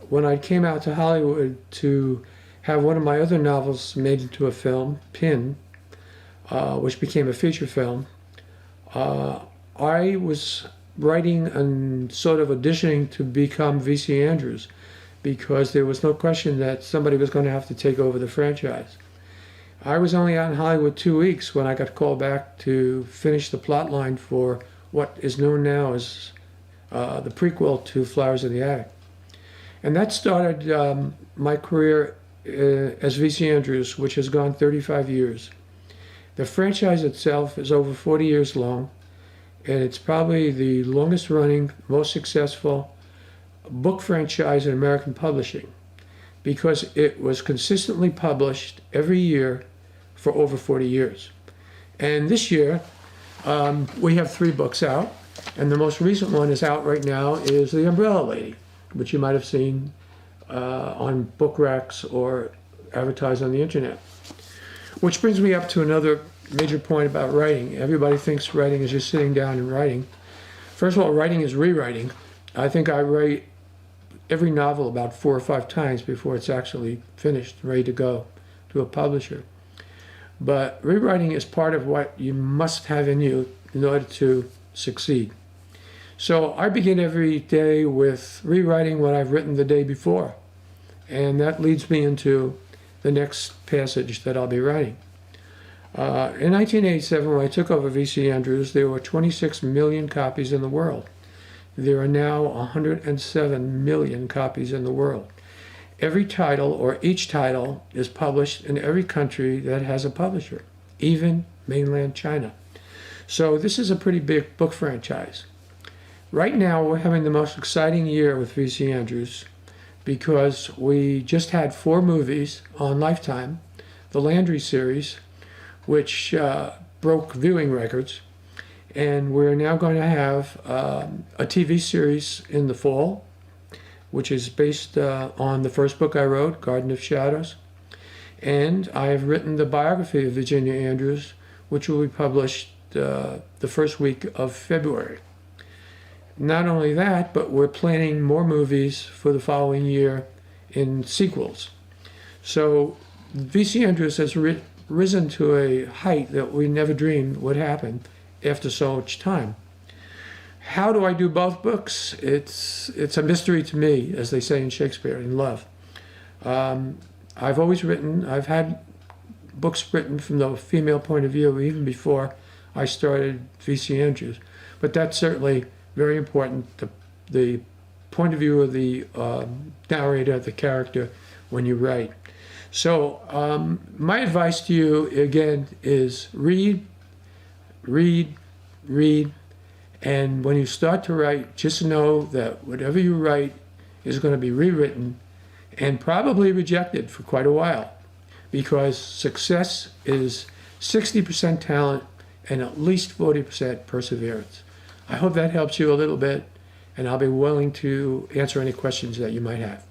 when I came out to Hollywood to have one of my other novels made into a film, Pin, which became a feature film, I was writing and sort of auditioning to become V.C. Andrews because there was no question that somebody was going to have to take over the franchise. I was only out in Hollywood 2 weeks when I got called back to finish the plot line for what is known now as the prequel to Flowers in the Attic. And that started my career as V.C. Andrews, which has gone 35 years. The franchise itself is over 40 years long, and it's probably the longest running, most successful book franchise in American publishing because it was consistently published every year for over 40 years. And this year, we have 3 books out, and the most recent one is out right now is The Umbrella Lady, which you might have seen on book racks or advertised on the internet. Which brings me up to another major point about writing. Everybody thinks writing is just sitting down and writing. First of all, writing is rewriting. I think I write every novel about 4 or 5 times before it's actually finished, ready to go to a publisher. But rewriting is part of what you must have in you in order to succeed. So I begin every day with rewriting what I've written the day before. And that leads me into the next passage that I'll be writing. In 1987, when I took over VC Andrews, there were 26 million copies in the world. There are now 107 million copies in the world. Every title, or each title, is published in every country that has a publisher, even mainland China. So this is a pretty big book franchise. Right now, we're having the most exciting year with VC Andrews because we just had 4 movies on Lifetime, the Landry series, which broke viewing records. And we're now going to have a TV series in the fall, which is based on the first book I wrote, Garden of Shadows. And I have written the biography of Virginia Andrews, which will be published the first week of February. Not only that, but we're planning more movies for the following year in sequels. So VC Andrews has risen to a height that we never dreamed would happen after so much time. How do I do both books? It's a mystery to me, as they say in Shakespeare, in love. I've always written, I've had books written from the female point of view even before I started VC Andrews. But that's certainly very important, the point of view of the narrator, the character, when you write. So my advice to you, again, is read, read, read, and when you start to write, just know that whatever you write is going to be rewritten and probably rejected for quite a while, because success is 60% talent and at least 40% perseverance. I hope that helps you a little bit, and I'll be willing to answer any questions that you might have.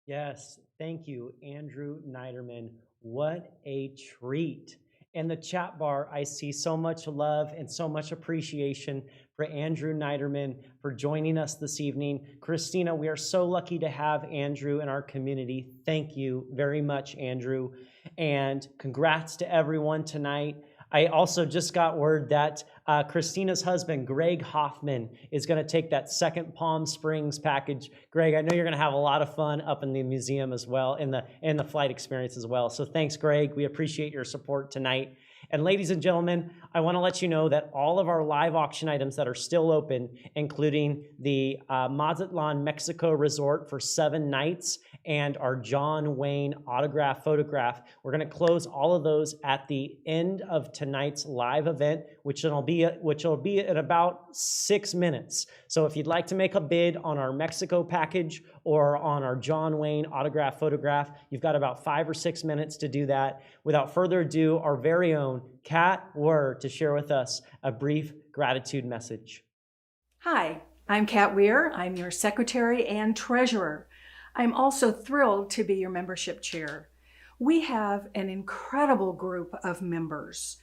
Yes, thank you, Andrew Niderman. What a treat. In the chat bar, I see so much love and so much appreciation for Andrew Niderman for joining us this evening. Christina, we are so lucky to have Andrew in our community. Thank you very much, Andrew. And congrats to everyone tonight. I also just got word that Christina's husband, Greg Hoffman, is going to take that second Palm Springs package. Greg, I know you're going to have a lot of fun up in the museum as well, in the flight experience as well. So thanks, Greg. We appreciate your support tonight. And ladies and gentlemen, I want to let you know that all of our live auction items that are still open, including the Mazatlan, Mexico resort for 7 nights and our John Wayne autograph photograph, we're going to close all of those at the end of tonight's live event, which will be in about 6 minutes. So if you'd like to make a bid on our Mexico package or on our John Wayne autograph photograph, you've got about 5 or 6 minutes to do that. Without further ado, our very own Kat Weir to share with us a brief gratitude message. Hi, I'm Kat Weir. I'm your secretary and treasurer. I'm also thrilled to be your membership chair. We have an incredible group of members.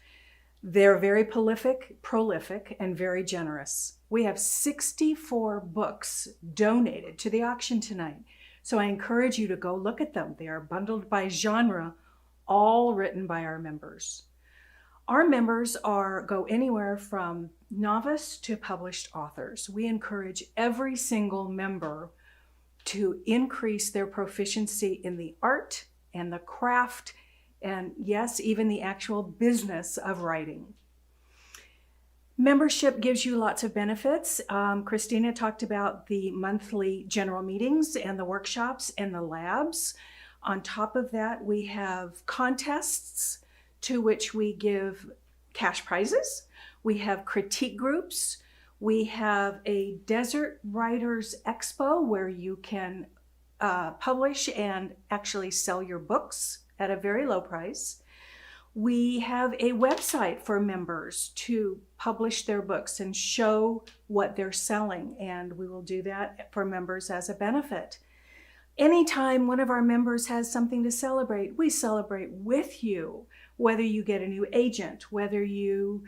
They're very prolific, and very generous. We have 64 books donated to the auction tonight, so I encourage you to go look at them. They are bundled by genre, all written by our members. Our members go anywhere from novice to published authors. We encourage every single member to increase their proficiency in the art and the craft, and yes, even the actual business of writing. Membership gives you lots of benefits. Christina talked about the monthly general meetings and the workshops and the labs. On top of that, we have contests to which we give cash prizes. We have critique groups. We have a Desert Writers Expo where you can publish and actually sell your books at a very low price. We have a website for members to publish their books and show what they're selling, and we will do that for members as a benefit. Anytime one of our members has something to celebrate, we celebrate with you. Whether you get a new agent, whether you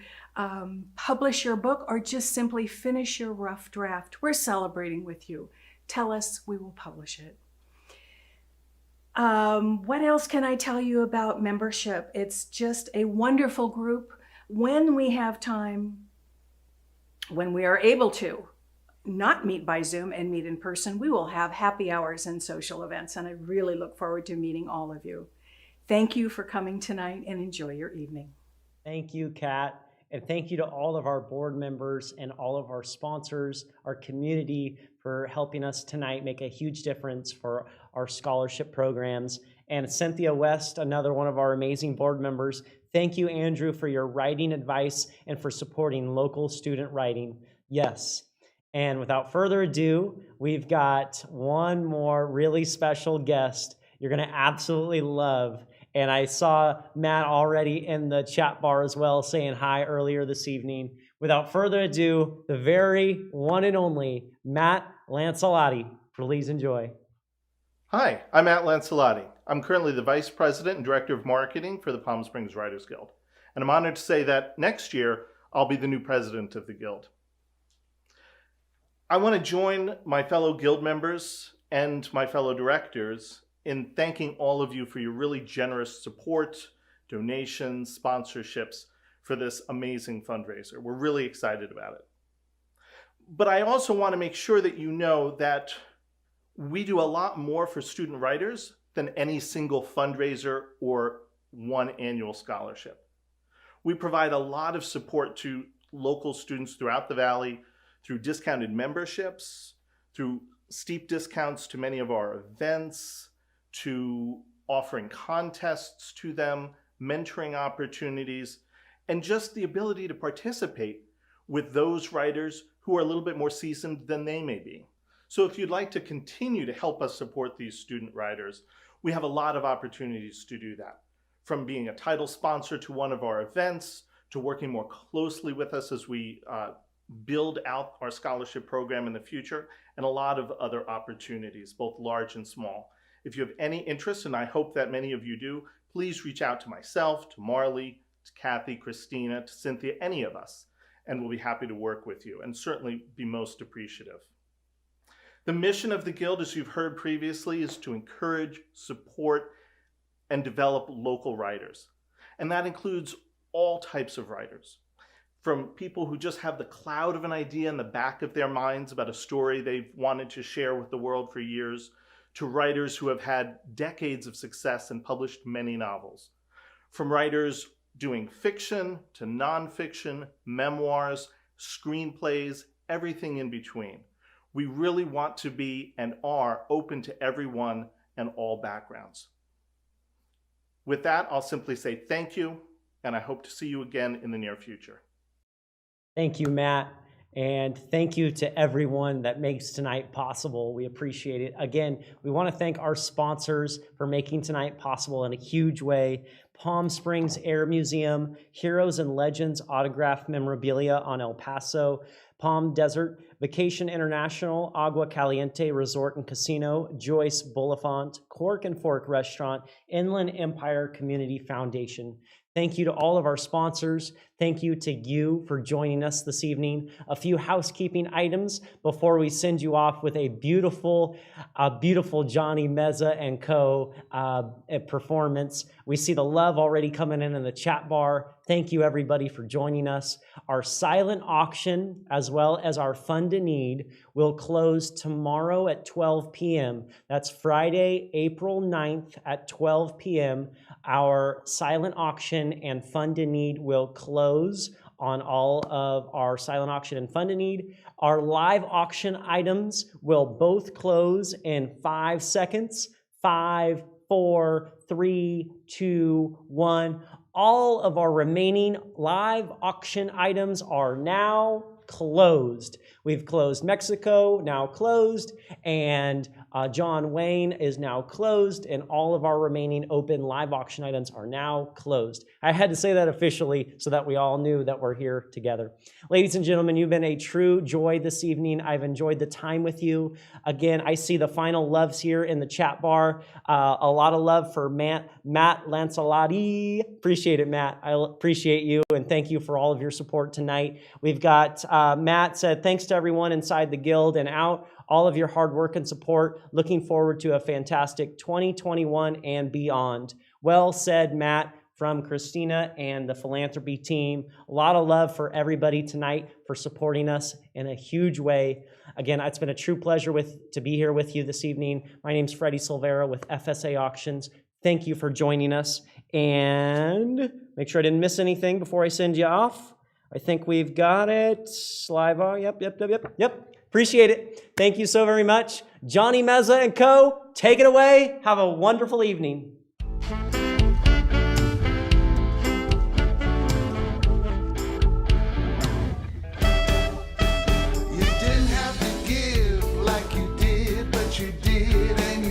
publish your book, or just simply finish your rough draft, we're celebrating with you. Tell us, we will publish it. What else can I tell you about membership? It's just a wonderful group. When we have time, when we are able to not meet by Zoom and meet in person, we will have happy hours and social events, and I really look forward to meeting all of you. Thank you for coming tonight, and enjoy your evening. Thank you, Kat. And thank you to all of our board members and all of our sponsors, our community, for helping us tonight make a huge difference for our scholarship programs. And Cynthia West, another one of our amazing board members. Thank you, Andrew, for your writing advice and for supporting local student writing. Yes. And without further ado, we've got one more really special guest you're going to absolutely love. And I saw Matt already in the chat bar as well saying hi earlier this evening. Without further ado, the very one and only Matt Lancelotti. Please enjoy. Hi, I'm Matt Lancelotti. I'm currently the Vice President and Director of Marketing for the Palm Springs Writers Guild. And I'm honored to say that next year, I'll be the new president of the Guild. I want to join my fellow Guild members and my fellow directors in thanking all of you for your really generous support, donations, sponsorships for this amazing fundraiser. We're really excited about it. But I also want to make sure that you know that we do a lot more for student writers than any single fundraiser or one annual scholarship. We provide a lot of support to local students throughout the Valley through discounted memberships, through steep discounts to many of our events, to offering contests to them, mentoring opportunities, and just the ability to participate with those writers who are a little bit more seasoned than they may be. So if you'd like to continue to help us support these student writers, we have a lot of opportunities to do that. From being a title sponsor to one of our events, to working more closely with us as we build out our scholarship program in the future, and a lot of other opportunities, both large and small. If you have any interest, and I hope that many of you do, please reach out to myself, to Marley, to Kathy, Christina, to Cynthia, any of us, and we'll be happy to work with you and certainly be most appreciative. The mission of the Guild, as you've heard previously, is to encourage, support, and develop local writers. And that includes all types of writers, from people who just have the cloud of an idea in the back of their minds about a story they've wanted to share with the world for years, to writers who have had decades of success and published many novels. From writers doing fiction to nonfiction, memoirs, screenplays, everything in between. We really want to be and are open to everyone and all backgrounds. With that, I'll simply say thank you, and I hope to see you again in the near future. Thank you, Matt. And thank you to everyone that makes tonight possible. We appreciate it. Again, we want to thank our sponsors for making tonight possible in a huge way. Palm Springs Air Museum, Heroes and Legends autographed memorabilia on El Paso, Palm Desert, Vacation International, Agua Caliente Resort and Casino, Joyce Bulifant, Cork and Fork Restaurant, Inland Empire Community Foundation. Thank you to all of our sponsors. Thank you to you for joining us this evening. A few housekeeping items before we send you off with a beautiful Johnny Meza and Co. Performance. We see the love already coming in the chat bar. Thank you, everybody, for joining us. Our silent auction, as well as our Fund a Need, will close tomorrow at 12 p.m. That's Friday, April 9th at 12 p.m. Our silent auction and Fund a Need will close on all of our silent auction and Fund a Need. Our live auction items will both close in 5 seconds. 5, 4, 3, 2, 1. All of our remaining live auction items are now closed. We've closed Mexico, now closed, and John Wayne is now closed, and all of our remaining open live auction items are now closed. I had to say that officially so that we all knew that we're here together. Ladies and gentlemen, you've been a true joy this evening. I've enjoyed the time with you. Again, I see the final loves here in the chat bar. A lot of love for Matt Lancelotti. Appreciate it, Matt. I appreciate you, and thank you for all of your support tonight. We've got Matt said, thanks to everyone inside the Guild and out, all of your hard work and support. Looking forward to a fantastic 2021 and beyond. Well said, Matt, from Christina and the philanthropy team. A lot of love for everybody tonight for supporting us in a huge way. Again, it's been a true pleasure to be here with you this evening. My name's Freddie Silvera with FSA Auctions. Thank you for joining us. And make sure I didn't miss anything before I send you off. I think we've got it. Live. Yep. Appreciate it. Thank you so very much. Johnny Meza and co, take it away. Have a wonderful evening. You didn't have to give like you did, but you did and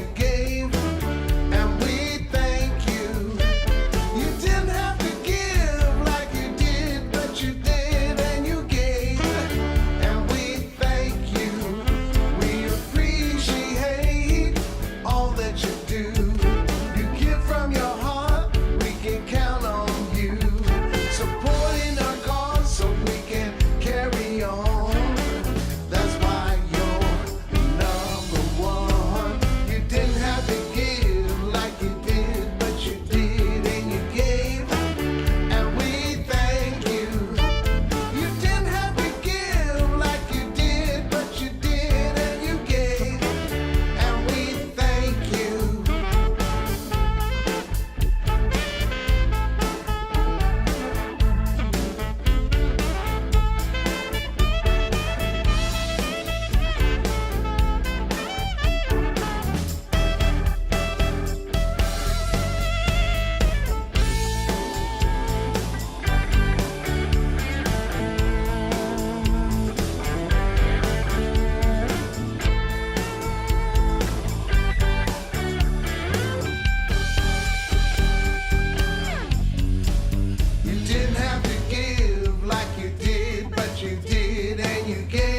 you gave.